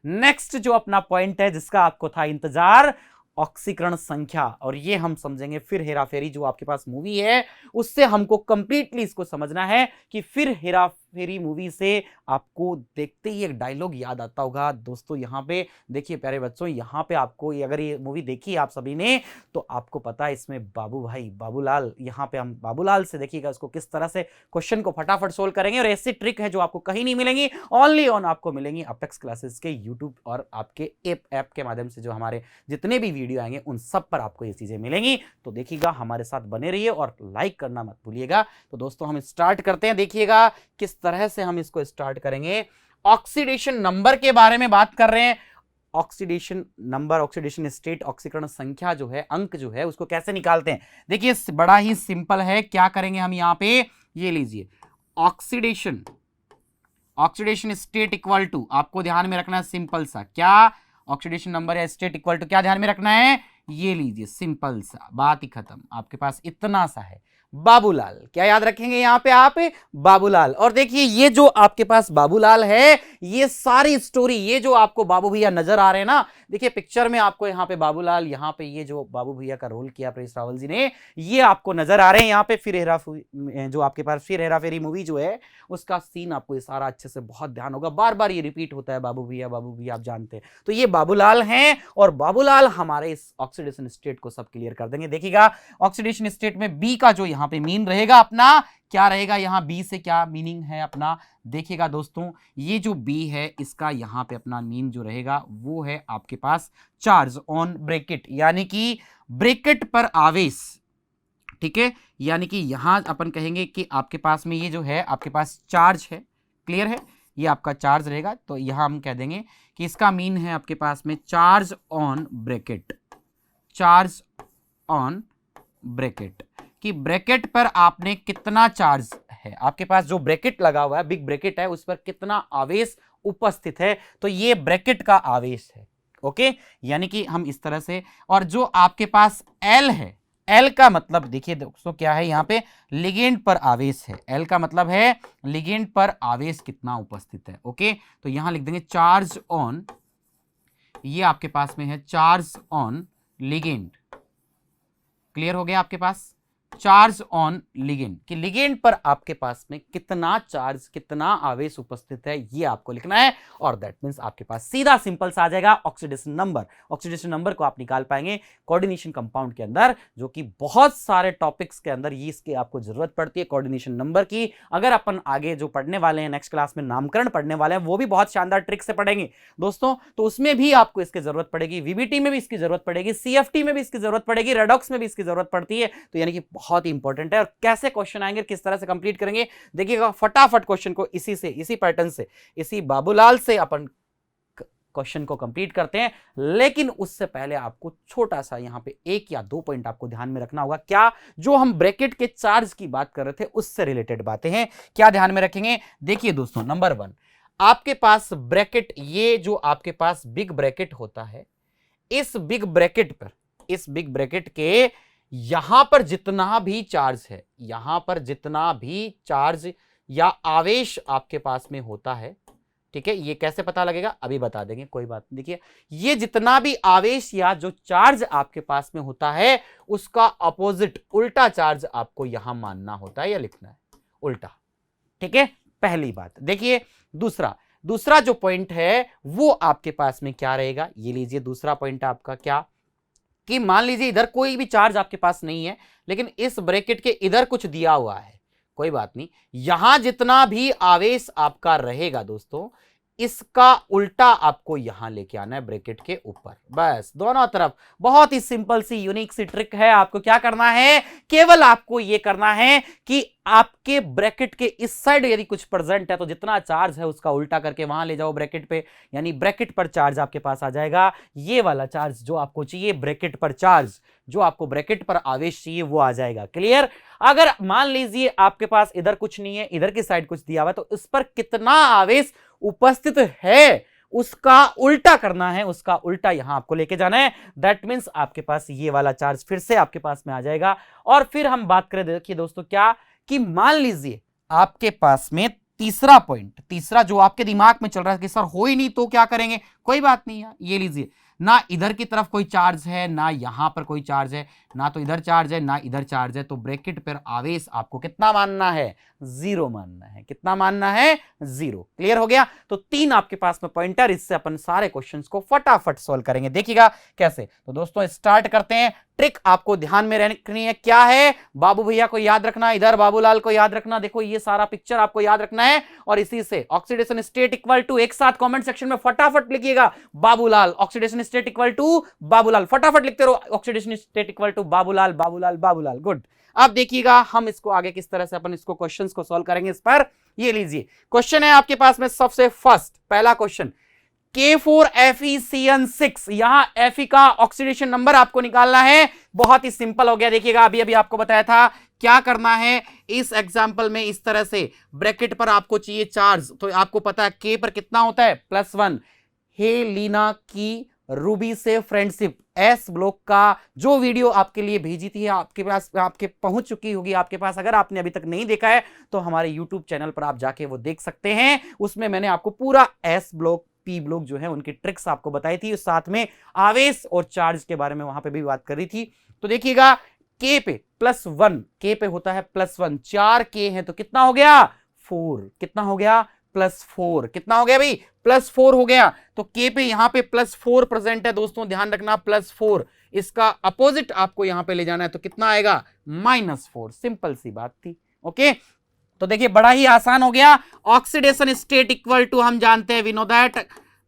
नेक्स्ट जो अपना पॉइंट है जिसका आपको था इंतजार, ऑक्सीकरण संख्या। और ये हम समझेंगे फिर हेरा फेरी जो आपके पास मूवी है उससे हमको कंप्लीटली इसको समझना है कि फिर हेरा फेरी मूवी से आपको देखते ही एक डायलॉग याद आता होगा दोस्तों। यहाँ पे देखिए प्यारे बच्चों, यहाँ पे आपको अगर ये मूवी देखी आप सभी ने तो आपको पता है इसमें बाबू भाई बाबूलाल, यहाँ पे हम बाबूलाल से देखिएगा इसको किस तरह से क्वेश्चन को फटाफट सोल्व करेंगे। और ऐसी ट्रिक है जो आपको कहीं नहीं मिलेंगी, ओनली ऑन आपको मिलेंगी अपेक्स क्लासेस के यूट्यूब और आपके ऐप के माध्यम से, जो हमारे जितने भी वीडियो आएंगे उन सब पर आपको ये चीजें मिलेंगी। तो देखिएगा हमारे साथ बने रहिए और लाइक करना मत भूलिएगा। तो दोस्तों हम स्टार्ट करते हैं, देखिएगा किस तरह से हम इसको स्टार्ट करेंगे। ऑक्सीडेशन नंबर के बारे में बात कर रहे हैं। ऑक्सीडेशन नंबर, ऑक्सीडेशन स्टेट, ऑक्सीकरण संख्या जो है, अंक जो है, उसको कैसे निकालते हैं, देखिए बड़ा ही सिंपल है। क्या करेंगे हम यहां पे, ये लीजिए ऑक्सीडेशन स्टेट इक्वल टू, आपको ध्यान में रखना है सिंपल सा, क्या ऑक्सीडेशन नंबर या स्टेट इक्वल टू क्या ध्यान में रखना है, ये लीजिए सिंपल सा, बात ही खत्म। आपके पास इतना सा है, बाबूलाल। क्या याद रखेंगे यहां पे आप, बाबूलाल। और देखिए ये जो आपके पास बाबूलाल है, ये सारी स्टोरी, ये जो आपको बाबू भैया नजर आ रहे हैं ना, देखिए पिक्चर में आपको यहाँ पे बाबूलाल, यहाँ पे ये जो बाबू भैया का रोल किया परेश रावल जी ने, ये आपको नजर आ रहे हैं यहाँ पे। फिर हेरा जो आपके पास फिर हेरा फेरी मूवी जो है उसका सीन आपको ये सारा अच्छे से बहुत ध्यान होगा, बार बार ये रिपीट होता है, बाबू भैया आप जानते हैं। तो ये बाबूलाल हैं और बाबूलाल हमारे इस ऑक्सीडेशन स्टेट को सब क्लियर कर देंगे। देखिएगा ऑक्सीडेशन स्टेट में बी का जो यहाँ पे मीन रहेगा अपना, क्या रहेगा यहाँ बी से क्या मीनिंग है अपना, देखिएगा दोस्तों ये जो बी है इसका यहाँ पे अपना मीन जो रहेगा वो है आपके पास चार्ज ऑन ब्रैकेट, यानी कि ब्रैकेट पर आवेश। ठीक है, यानी कि यहां अपन कहेंगे कि आपके पास में ये जो है आपके पास चार्ज है, क्लियर है, ये आपका चार्ज रहेगा। तो यहां हम कह देंगे कि इसका मीन है आपके पास में charge on bracket, charge on bracket, कि ब्रैकेट पर आपने कितना चार्ज है, आपके पास जो ब्रैकेट लगा हुआ है, बिग ब्रैकेट है, उस पर कितना आवेश उपस्थित है, तो ये ब्रैकेट का आवेश है। ओके, यानी कि हम इस तरह से, और जो आपके पास एल है, एल का मतलब देखिए दोस्तों क्या है यहाँ पे, लिगेंड पर आवेश है। एल का मतलब है लिगेंड पर आवेश कितना उपस्थित है। ओके, तो यहां लिख देंगे चार्ज ऑन, ये आपके पास में है चार्ज ऑन लिगेंड। क्लियर हो गया आपके पास, चार्ज ऑन लिगेंड, कि लिगेंड पर आपके पास में कितना चार्ज, कितना आवेश उपस्थित है, ये आपको लिखना है। और दैट मींस आपके पास सीधा सिंपल सा आ जाएगा ऑक्सीडेशन नंबर। ऑक्सीडेशन नंबर को आप निकाल पाएंगे कोऑर्डिनेशन कंपाउंड के अंदर, जो कि बहुत सारे टॉपिक्स के अंदर ये इसकी आपको जरूरत पड़ती है कोऑर्डिनेशन नंबर की। अगर अपन आगे जो पढ़ने वाले हैं नेक्स्ट क्लास में नामकरण पढ़ने वाले हैं, वो भी बहुत शानदार ट्रिक से पढ़ेंगे दोस्तों, तो उसमें भी आपको इसकी जरूरत पड़ेगी, वीबीटी में भी इसकी जरूरत पड़ेगी, सीएफटी में भी इसकी जरूरत पड़ेगी, रेडॉक्स में भी इसकी जरूरत पड़ती है। तो यानी कि बहुत ही इंपॉर्टेंट है। और कैसे क्वेश्चन आएंगे, किस तरह से कंप्लीट करेंगे, देखिएगा फटाफट क्वेश्चन को इसी से, इसी पैटर्न से, इसी बाबूलाल से अपन क्वेश्चन को कंप्लीट करते हैं। लेकिन उससे पहले आपको छोटा सा यहां पे 1 या 2 पॉइंट आपको ध्यान में रखना होगा। क्या, जो हम ब्रैकेट के चार्ज की बात कर रहे थे उससे रिलेटेड बातें हैं, क्या ध्यान में रखेंगे। देखिए दोस्तों, नंबर 1, आपके पास ब्रैकेट, ये जो आपके पास बिग ब्रैकेट होता है, इस बिग ब्रैकेट पर, इस बिग ब्रैकेट के यहां पर जितना भी चार्ज है, यहां पर जितना भी चार्ज या आवेश आपके पास में होता है, ठीक है, ये कैसे पता लगेगा अभी बता देंगे, कोई बात नहीं। देखिए, ये जितना भी आवेश या जो चार्ज आपके पास में होता है, उसका अपोजिट, उल्टा चार्ज आपको यहां मानना होता है या लिखना है, उल्टा। ठीक है, पहली बात। देखिए दूसरा जो पॉइंट है वो आपके पास में क्या रहेगा, ये लीजिए दूसरा पॉइंट आपका क्या, कि मान लीजिए इधर कोई भी चार्ज आपके पास नहीं है, लेकिन इस ब्रैकेट के इधर कुछ दिया हुआ है, कोई बात नहीं, यहां जितना भी आवेश आपका रहेगा दोस्तों, इसका उल्टा आपको यहां लेके आना है ब्रैकेट के ऊपर, बस दोनों तरफ। बहुत ही सिंपल सी यूनिक सी ट्रिक है। आपको क्या करना है, केवल आपको यह करना है कि आपके ब्रैकेट के इस साइड यदि कुछ प्रेजेंट है तो जितना चार्ज है उसका उल्टा करके वहां ले जाओ ब्रैकेट पे, यानी ब्रैकेट पर चार्ज आपके पास आ जाएगा। ये वाला चार्ज जो आपको चाहिए, ब्रैकेट पर चार्ज जो आपको ब्रैकेट पर आवेश चाहिए, वो आ जाएगा। क्लियर। अगर मान लीजिए आपके पास इधर कुछ नहीं है, इधर की साइड कुछ दिया हुआ है, तो इस पर कितना आवेश उपस्थित है उसका उल्टा करना है, उसका उल्टा यहां आपको लेके जाना है। दैट मींस आपके पास ये वाला चार्ज फिर से आपके पास में आ जाएगा। और फिर हम बात करें, देखिए दोस्तों, क्या कि मान लीजिए आपके पास में तीसरा पॉइंट, तीसरा जो आपके दिमाग में चल रहा है कि सर हो ही नहीं तो क्या करेंगे, कोई बात नहीं है, ये लीजिए, ना इधर की तरफ कोई चार्ज है, ना यहां पर कोई चार्ज है, ना तो इधर चार्ज है ना इधर चार्ज है, तो ब्रैकेट पर आवेश आपको कितना मानना है, 0 मानना है। कितना मानना है, 0। क्लियर हो गया। तो 3 आपके पास में पॉइंटर, इससे अपन सारे क्वेश्चंस को फटाफट सॉल्व करेंगे। देखिएगा कैसे। तो दोस्तों स्टार्ट करते हैं। ट्रिक आपको ध्यान में रखनी है, क्या है, बाबू भैया को याद रखना, इधर बाबूलाल को याद रखना। देखो ये सारा पिक्चर आपको याद रखना है, और इसी से ऑक्सीडेशन स्टेट इक्वल टू, एक साथ कमेंट सेक्शन में फटाफट लिखिएगा Babulal, oxidation state equal to Babulal, फटाफट लिखते रहो, oxidation state equal to Babulal, Babulal, Babulal. Good. अब देखिएगा हम इसको आगे किस तरह से अपन इसको क्वेश्चंस को सॉल्व करेंगे। इस पर ये लीजिए क्वेश्चन है आपके पास में, सबसे फर्स्ट पहला क्वेश्चन, K4FeCN6, यहां Fe का ऑक्सीडेशन नंबर आपको निकालना है। बहुत ही सिंपल हो गया। देखिएगा अभी अभी आपको बताया था क्या करना है। इस एग्जांपल में इस तरह से ब्रैकेट पर आपको चाहिए चार्ज, तो आपको पता है K पर कितना होता है, +1। हेलिना की रूबी से फ्रेंडशिप, एस ब्लॉक का जो वीडियो आपके लिए भेजी थी, आपके पास, आपके पहुंच चुकी होगी आपके पास। अगर आपने अभी तक नहीं देखा है तो हमारे यूट्यूब चैनल पर आप जाके वो देख सकते हैं। उसमें मैंने आपको पूरा एस ब्लॉक, पी ब्लॉक जो है उनकी ट्रिक्स आपको बताई थी, साथ में आवेश और चार्ज के बारे में वहां पे भी बात करी थी। तो देखिएगा K पे +1, K पे होता है +1, 4 K है तो कितना हो गया, 4। कितना हो गया, +4। कितना हो गया भाई, +4 हो गया। तो K पे यहां पे +4 प्रेजेंट है दोस्तों, ध्यान रखना +4, इसका अपोजिट आपको यहां पे ले जाना है, तो कितना आएगा, -4। सिंपल सी बात थी। ओके, तो देखिए बड़ा ही आसान हो गया। ऑक्सीडेशन स्टेट इक्वल टू हम जानते हैं, we know that,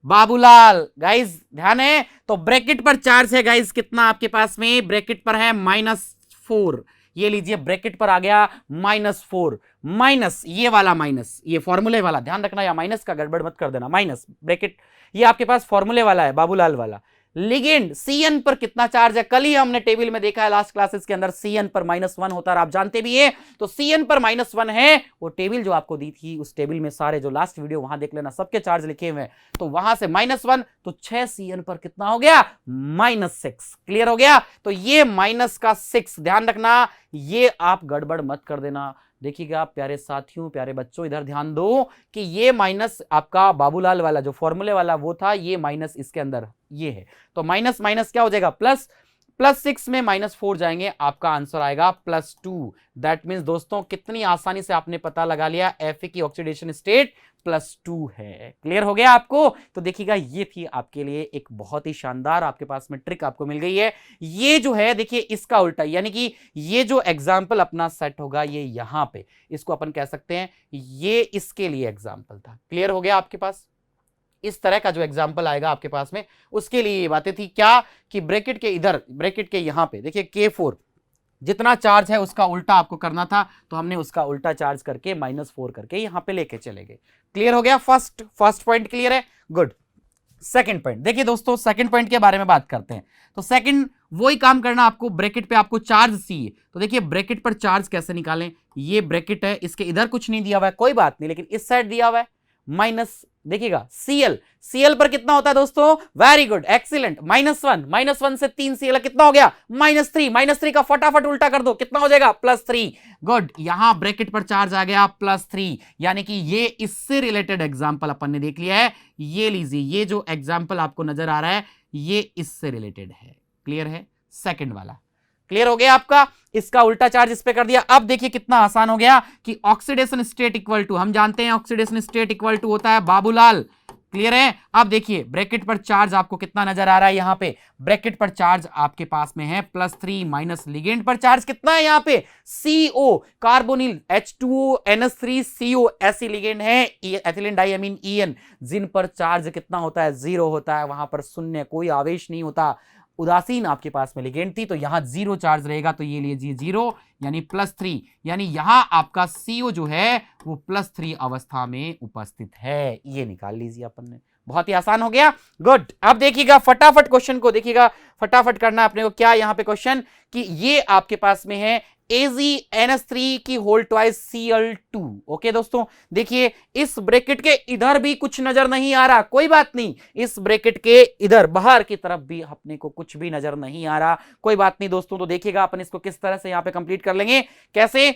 Babulal. Guys ध्यान है, तो ब्रैकेट पर चार्ज है गाइस कितना आपके पास में, ब्रैकेट पर है -4। ये लीजिए ब्रैकेट पर आ गया -4, माइनस ये वाला, माइनस ये फॉर्मूले वाला, ध्यान रखना, या माइनस का गड़बड़ मत कर देना, माइनस ब्रैकेट ये आपके पास फॉर्मूले वाला है बाबूलाल वाला। लिगेंड Cn पर कितना चार्ज है, कल ही हमने टेबल में देखा है लास्ट क्लासेस के अंदर, Cn पर -1 होता है, आप जानते भी है। तो Cn पर -1 है, वो टेबल जो आपको दी थी उस टेबल में सारे जो लास्ट वीडियो वहां देख लेना, सबके चार्ज लिखे हुए हैं। तो वहां से -1, तो 6 Cn पर कितना हो गया, -6। क्लियर हो गया। तो ये -6, ध्यान रखना, ये आप गड़बड़ मत कर देना। देखिएगा प्यारे साथियों, प्यारे बच्चों, इधर ध्यान दो कि ये माइनस आपका बाबूलाल वाला जो फॉर्मूले वाला वो था, ये माइनस इसके अंदर ये है, तो माइनस माइनस क्या हो जाएगा, प्लस। +6 में -4 जाएंगे, आपका आंसर आएगा +2। दैट मीन्स दोस्तों कितनी आसानी से आपने पता लगा लिया, Fe की ऑक्सीडेशन स्टेट +2 है। क्लियर हो गया आपको? तो देखिएगा ये थी आपके लिए एक बहुत ही शानदार आपके पास में ट्रिक आपको मिल गई है। ये जो है देखिए इसका उल्टा, यानी कि ये जो एग्जाम्पल अपना सेट होगा ये यहां पे, इसको अपन कह सकते हैं ये इसके लिए एग्जाम्पल था। क्लियर हो गया आपके पास? इस तरह का जो एग्जाम्पल आएगा आपके पास में उसके लिए ये बातें थी क्या, कि ब्रैकेट के इधर, ब्रैकेट के यहां पे देखिए K4 जितना चार्ज है उसका उल्टा आपको करना था, तो हमने उसका उल्टा चार्ज करके -4 करके यहां पे लेके चले गए। क्लियर हो गया? फर्स्ट पॉइंट क्लियर है? गुड। सेकंड पॉइंट देखिए दोस्तों, सेकंड पॉइंट के बारे में बात करते हैं। तो सेकंड वही काम करना आपको, ब्रैकेट पे आपको चार्ज सी है, तो देखिए ब्रैकेट पर चार्ज कैसे निकालें। ये ब्रैकेट है, इसके इधर कुछ नहीं दिया हुआ है, कोई बात नहीं, लेकिन इस साइड दिया हुआ है माइनस, देखिएगा Cl पर कितना होता है दोस्तों? वेरी गुड, एक्सीलेंट, -1 से 3 Cl कितना हो गया? -3 का फटाफट उल्टा कर दो, कितना हो जाएगा? +3। गुड, यहां ब्रैकेट पर चार्ज आ गया +3, यानी कि ये इससे रिलेटेड एग्जांपल अपन ने देख लिया है। ये लीजिए, ये जो एग्जांपल आपको नजर आ रहा है ये इससे रिलेटेड है। क्लियर है? सेकंड वाला क्लियर हो गया आपका? इसका उल्टा चार्ज इस पे कर दिया। अब देखिए कितना आसान हो गया कि ऑक्सीडेशन स्टेट इक्वल टू, हम जानते हैं ऑक्सीडेशन स्टेट इक्वल टू होता है बाबूलाल। क्लियर है? अब देखिए ब्रैकेट पर चार्ज आपको कितना नजर आ रहा है, यहां पे ब्रैकेट पर चार्ज आपके पास में है +3 माइनस लिगेंड पर चार्ज कितना है यहां पे? CO, carbonyl H2O NH3 CO, ऐसी लिगेंड है एथिलीन डाइअमीन EN, जिन पर चार्ज कितना होता है? 0 होता है, वहां पर शून्य, कोई आवेश नहीं होता, उदासीन आपके पास में लिगेंड थी, तो यहां 0 चार्ज रहेगा, तो ये लीजिए 0 यानी +3, यानी यहां आपका CO जो है वो +3 अवस्था में उपस्थित है। ये निकाल लीजिए अपन ने, बहुत ही आसान हो गया। गुड। अब देखिएगा फटाफट क्वेश्चन को देखिएगा, फटाफट करना अपने को। क्या यहां पे क्वेश्चन कि ये आपके पास में है AgNH3 की होल ट्वाइस Cl2। ओके दोस्तों, देखिए इस ब्रैकेट के इधर भी कुछ नजर नहीं आ रहा, कोई बात नहीं, इस ब्रैकेट के इधर बाहर की तरफ भी अपने को कुछ भी नजर नहीं आ रहा, कोई बात नहीं दोस्तों। तो देखिएगा अपन इसको किस तरह से यहां पे कंप्लीट कर लेंगे, कैसे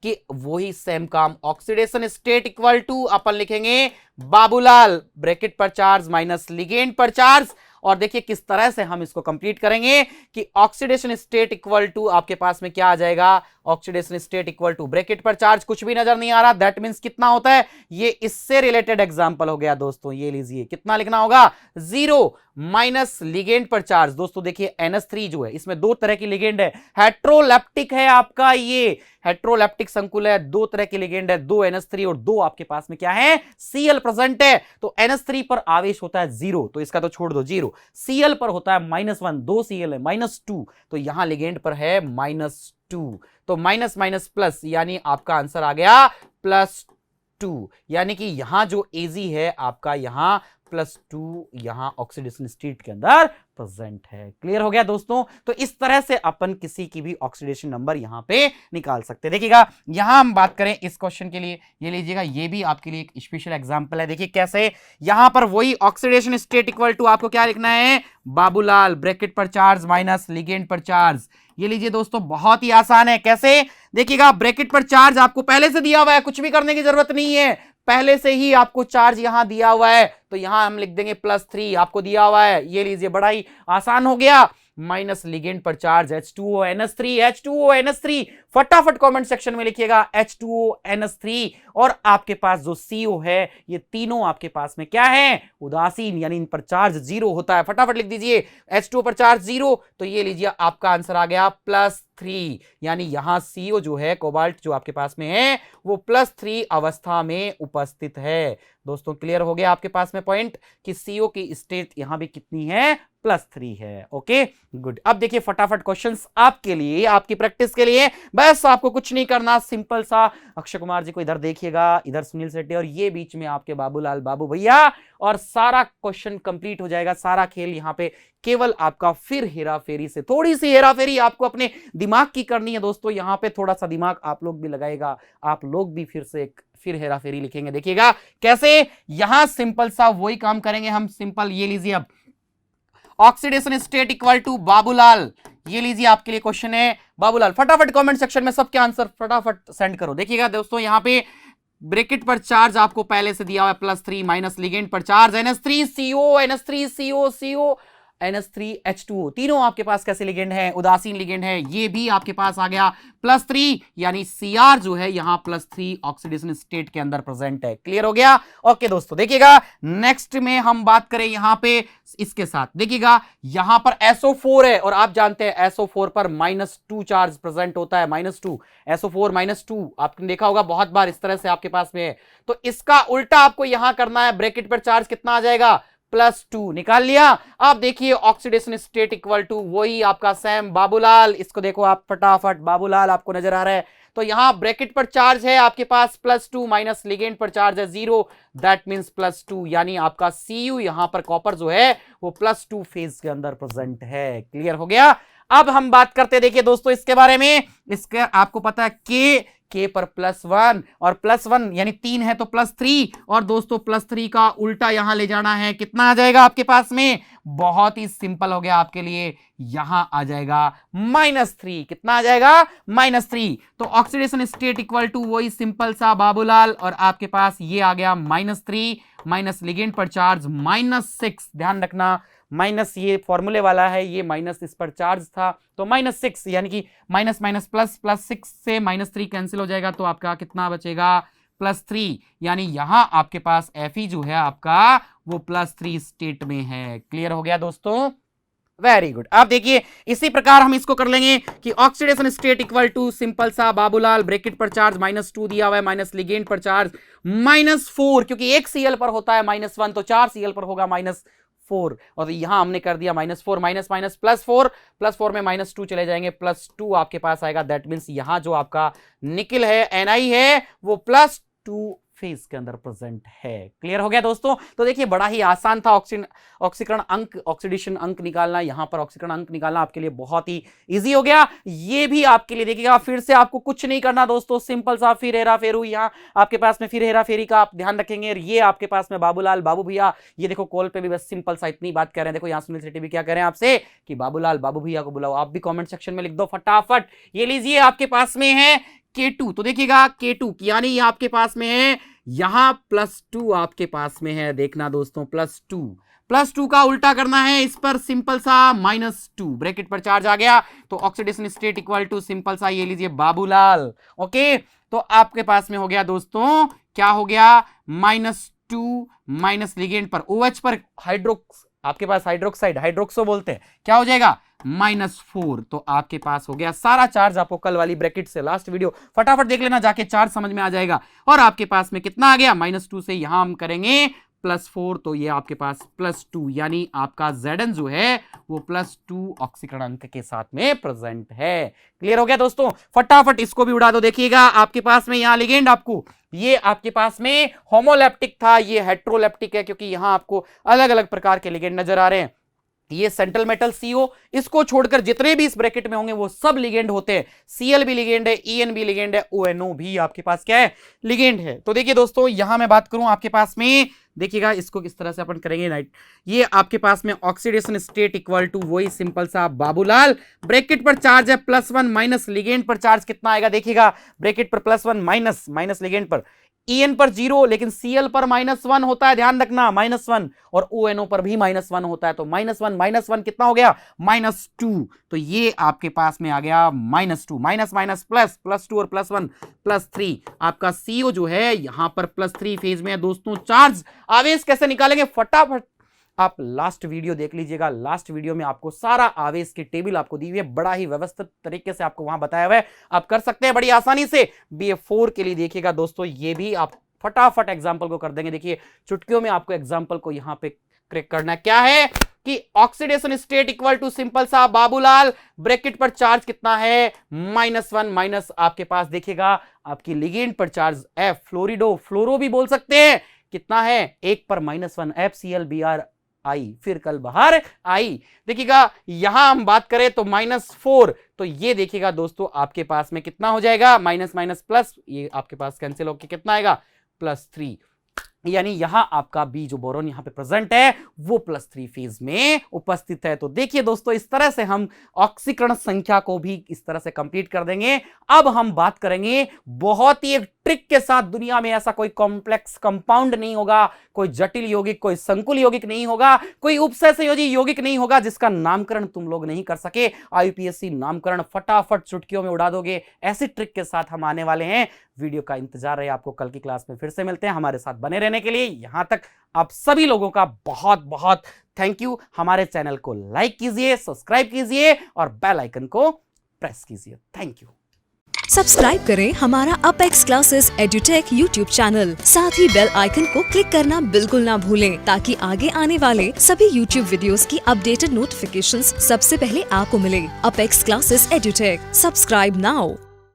कि वही सेम काम, ऑक्सीडेशन स्टेट इक्वल टू अपन लिखेंगे बाबूलाल, ब्रैकेट पर चार्ज माइनस लिगेंड पर चार्ज, और देखिए किस तरह से हम इसको कंप्लीट करेंगे कि ऑक्सीडेशन स्टेट इक्वल टू आपके पास में क्या आ जाएगा? Oxidation state equal to bracket पर चार्ज कुछ भी नजर नहीं आ रहा, दैट मींस कितना होता है? ये इससे रिलेटेड एग्जांपल हो गया दोस्तों। ये लीजिए कितना लिखना होगा? 0 माइनस लिगेंड पर चार्ज। दोस्तों देखिए NH3 जो है इसमें दो तरह की लिगेंड है, हेट्रोलेप्टिक है आपका, ये हेट्रोलेप्टिक संकुल है, दो तरह की लिगेंड है, 2 NH3 और 2 आपके पास में क्या है? Cl प्रेजेंट है। तो NH3 पर आवेश होता है 0, तो इसका तो छोड़ दो 0, Cl पर होता है -1, 2 Cl है -2, तो यहां लिगेंड पर है -2, तो माइनस माइनस प्लस, यानी आपका आंसर आ गया +2, यानी कि यहां जो Ag है आपका यहां +2 यहां ऑक्सीडेशन स्टेट के अंदर प्रेजेंट है। क्लियर हो गया दोस्तों? तो इस तरह से अपन किसी की भी ऑक्सीडेशन नंबर यहां पे निकाल सकते हैं। देखिएगा यहां हम बात करें इस क्वेश्चन के लिए, ये लीजिएगा, ये भी आपके लिए एक स्पेशल एग्जांपल है। देखिए कैसे, यहां पर वही ऑक्सीडेशन स्टेट इक्वल टू आपको क्या लिखना है? बाबूलाल, ब्रैकेट पर चार्ज माइनस लिगेंड पर चार्ज। ये लीजिए दोस्तों, बहुत ही आसान है। कैसे? देखिएगा ब्रैकेट पर चार्ज आपको पहले से दिया हुआ है, कुछ भी करने की जरूरत नहीं है, पहले से ही आपको चार्ज यहां दिया हुआ है, तो यहां हम लिख देंगे +3 आपको दिया हुआ है। ये लीजिए, बड़ा ही आसान हो गया। माइनस लिगेंड पर चार्ज H2O NH3, फटाफट कमेंट सेक्शन में लिखिएगा H2O NH3, और आपके पास जो CO है ये तीनों आपके पास में क्या है? उदासीन, यानी इन पर चार्ज 0 होता है। फटाफट लिख दीजिए H2O पर चार्ज 0, तो ये लीजिए आपका आंसर आ गया +3, यानी यहां CO जो है कोबाल्ट जो आपके पास में है वो +3 अवस्था में उपस्थित है। दोस्तों क्लियर हो गया आपके पास में पॉइंट कि CO की स्टेट यहां भी कितनी है? +3 है। Okay good. अब देखिए फटाफट क्वेश्चंस आपके लिए, आपकी प्रैक्टिस के लिए, बस आपको कुछ नहीं करना, सिंपल सा अक्षय कुमार जी को इधर देखिएगा, इधर सुनील शेट्टी, और ये बीच में आपके बाबूलाल बाबू भैया, और सारा क्वेश्चन कंप्लीट हो जाएगा। सारा खेल यहाँ पे केवल आपका फिर हेरा फेरी से, थोड़ी सी हेरा फेरी आपको अपने दिमाग की करनी है दोस्तों। यहाँ पे थोड़ा सा दिमाग आप लोग भी लगाएगा, आप लोग भी फिर हेरा फेरी लिखेंगे। देखिएगा कैसे, यहां सिंपल सा वही काम करेंगे हम। सिंपल, ये लीजिए, अब oxidation state equal to Babulal, ये लीजिए आपके लिए क्वेश्चन है बाबूलाल। फटाफट कमेंट सेक्शन में सबके आंसर फटाफट सेंड करो। देखिएगा दोस्तों, यहां पे ब्रैकेट पर चार्ज आपको पहले से दिया हुआ है +3 माइनस लिगेंड पर चार्ज NH3CO, NH3H2O, तीनों आपके पास कैसे लिगेंड है, उदासीन लिगेंड है। ये भी आपके पास आ गया +3, यानी Cr जो है यहां +3 ऑक्सीडेशन स्टेट के अंदर प्रेजेंट है। क्लियर हो गया? ओके दोस्तों, देखिएगा नेक्स्ट में हम बात करें यहां पे इसके साथ, देखिएगा यहां पर SO4 है और आप जानते हैं SO4 पर -2 चार्ज प्रेजेंट होता है, -2 SO4 -2 आपने देखा होगा बहुत बार इस तरह से आपके पास में है। तो इसका उल्टा आपको यहां करना है, ब्रैकेट पर चार्ज कितना आ जाएगा, +2 निकाल लिया। अब देखिए ऑक्सीडेशन स्टेट इक्वल टू वही आपका सेम बाबूलाल, इसको देखो आप फटाफट, बाबूलाल आपको नजर आ रहा है। तो यहां ब्रैकेट पर चार्ज है आपके पास +2 माइनस लिगेंड पर चार्ज है 0, दैट मींस +2, यानी आपका Cu यहां पर कॉपर जो है वो +2 फेज के अंदर प्रेजेंट है। क्लियर हो गया? अब हम बात करते हैं, देखिए दोस्तों इसके बारे में, इसके आपको पता है के पर +1 और +1 यानी 3 है तो +3, और दोस्तों +3 का उल्टा यहां ले जाना है, कितना आ जाएगा आपके पास में, बहुत ही सिंपल हो गया आपके लिए, यहां आ जाएगा -3। कितना आ जाएगा, -3। तो ऑक्सीडेशन स्टेट इक्वल टू वही सिंपल सा बाबूलाल, और आपके पास ये आ गया -3 माइनस लिगेंड पर चार्ज -6। ध्यान रखना माइनस ये फॉर्मूले वाला है, ये माइनस इस पर चार्ज था तो -6, यानी कि माइनस माइनस प्लस, +6 से -3 कैंसिल हो जाएगा तो आपका कितना बचेगा, +3, यानी यहां आपके पास Fe जो है आपका वो +3 स्टेट में है। क्लियर हो गया दोस्तों? Very good. अब देखिए इसी प्रकार हम इसको कर लेंगे कि oxidation state equal to simple सा बाबूलाल, ब्रैकेट पर चार्ज -2 दिया हुआ है, माइनस लिगेंड पर चार्ज -4, क्योंकि एक Cl पर होता है -1 तो 4 Cl पर होगा -4, और यहां हमने कर दिया -4 माइनस माइनस +4 में -2 चले जाएंगे, +2 आपके पास आएगा। दैट मींस यहां जो आपका निकल है Ni है वो +2 फेज के अंदर प्रेजेंट है। क्लियर हो गया दोस्तों? तो देखिए बड़ा ही आसान था ऑक्सीकरण अंक, ऑक्सीडेशन अंक निकालना, यहां पर ऑक्सीकरण अंक निकालना आपके लिए बहुत ही इजी हो गया। ये भी आपके लिए देखिएगा, फिर से आपको कुछ नहीं करना दोस्तों, सिंपल सा फिर हेरा फेरू, यहां आपके पास में फिर हेरा फेरी का आप ध्यान रखेंगे। ये आपके पास में बाबूलाल, बाबू भैया, ये देखो कॉल पे भी बस सिंपल सा इतनी बात कर रहे हैं। देखो यहां सुनील सेठी भी क्या कह रहे हैं आपसे कि बाबूलाल बाबू भैया को बुलाओ, आप भी कॉमेंट सेक्शन में लिख दो फटाफट। ये लीजिए आपके पास में है K2, तो देखिएगा K2 यानी ये आपके पास में है, यहां +2 आपके पास में है, देखना दोस्तों +2 का उल्टा करना है इस पर, सिंपल सा -2, ब्रैकेट पर चार्ज आ गया तो oxidation state equal to simple सा ये लीजिए बाबूलाल। ओके, तो आपके पास में हो गया दोस्तों, क्या हो गया, -2 माइनस लिगेंड पर OH पर हाइड्रोक्स, आपके पास हाइड्रोक्साइड, हाइड्रोक्सो बोलते हैं, क्या हो जाएगा -4। तो आपके पास हो गया सारा चार्ज, आपको कल वाली ब्रैकेट से लास्ट वीडियो फटाफट देख लेना जाके, चार्ज समझ में आ जाएगा। और आपके पास में कितना आ गया, -2 से यहां हम करेंगे +4, तो ये आपके पास +2, यानी आपका Zn जो है वो +2 ऑक्सीकरण अंक के साथ में प्रेजेंट है। क्लियर हो गया दोस्तों? फटाफट इसको भी उड़ा दो। देखिएगा आपके पास में यहां लिगेंड, आपको ये आपके पास में होमोलेप्टिक था, ये हेट्रोलेप्टिक है, क्योंकि यहां आपको अलग अलग प्रकार के लिगेंड नजर आ रहे हैं। ये सेंट्रल मेटल CO, इसको छोड़कर जितने भी इस ब्रैकेट में होंगे वो सब लिगेंड होते हैं। Cl भी लिगेंड है, En भी लिगेंड है, ONO भी आपके पास क्या है, लिगेंड है। तो देखिए दोस्तों यहां मैं बात करूं आपके पास में, देखिएगा इसको किस तरह से अपन करेंगे राइट, ये आपके पास में ऑक्सीडेशन स्टेट इक्वल टू वही सिंपल सा बाबूलाल, ब्रैकेट पर चार्ज है +1 माइनस लिगेंड पर चार्ज कितना आएगा, देखिएगा ब्रैकेट पर +1 माइनस लिगेंड पर, En पर 0 लेकिन Cl पर -1 होता है, ध्यान रखना -1, और ONO पर भी -1 होता है, तो -1 कितना हो गया, -2। तो ये आपके पास में आ गया -2 माइनस माइनस प्लस, +2 और +1 +3, आपका CO जो है यहां पर +3 फेज में है दोस्तों। चार्ज आवेश कैसे निकालेंगे, फटाफट आप लास्ट वीडियो देख लीजिएगा, लास्ट वीडियो में आपको सारा आवेश की टेबल आपको दी हुई है, बड़ा ही व्यवस्थित तरीके से आपको वहां बताया हुआ है, आप कर सकते हैं बड़ी आसानी से। BF4 के लिए देखिएगा दोस्तों, ये भी आप फटाफट एग्जाम्पल को कर देंगे। देखिए चुटकियों में आपको एग्जाम्पल को यहां पे क्रैक करना है, क्या है कि oxidation state equal to simple सा बाबूलाल, ब्रैकेट पर चार्ज कितना है, -1 माइनस आपके पास देखिएगा आपकी लिगेंड पर चार्ज F, फ्लोरिडो, फ्लोरो भी बोल सकते हैं, कितना है 1 पर -1 FClBr आई, फिर कल बाहर आई। देखिएगा यहां हम बात करें तो -4, तो ये देखिएगा दोस्तों आपके पास में कितना हो जाएगा, माइनस माइनस प्लस, ये आपके पास कैंसिल होकर कितना आएगा, +3। यानी यहां आपका बी जो बोरोन यहां पे प्रेजेंट है वो +3 फेज में उपस्थित है। तो देखिए दोस्तों, इस तरह से हम ऑक्सीकरण संख्या को भी इस तरह से कंप्लीट कर देंगे। अब हम बात करेंगे बहुत ही एक ट्रिक के साथ, दुनिया में ऐसा कोई कॉम्प्लेक्स कंपाउंड नहीं होगा, कोई जटिल यौगिक, कोई संकुल यौगिक नहीं होगा, कोई उपसहसंयोजी यौगिक नहीं होगा जिसका नामकरण तुम लोग नहीं कर सके। IUPAC नामकरण फटाफट चुटकियों में उड़ा दोगे। ऐसी ट्रिक के साथ हम आने वाले हैं। वीडियो का इंतजार रहे आपको। कल की क्लास में फिर से मिलते हैं। हमारे साथ बने रहने के लिए यहां तक आप सभी लोगों का बहुत बहुत थैंक यू। हमारे चैनल को लाइक कीजिए, सब्सक्राइब कीजिए और बेल आइकन को प्रेस कीजिए। Thank you. सब्सक्राइब करें हमारा apex classes edutech YouTube channel. साथ ही बेल आइकन को क्लिक करना बिल्कुल ना भूलें ताकि आगे आने वाले सभी यूट्यूब वीडियोस की अपडेटेड नोटिफिकेशंस सबसे पहले आपको मिले। Apex classes edutech, subscribe now.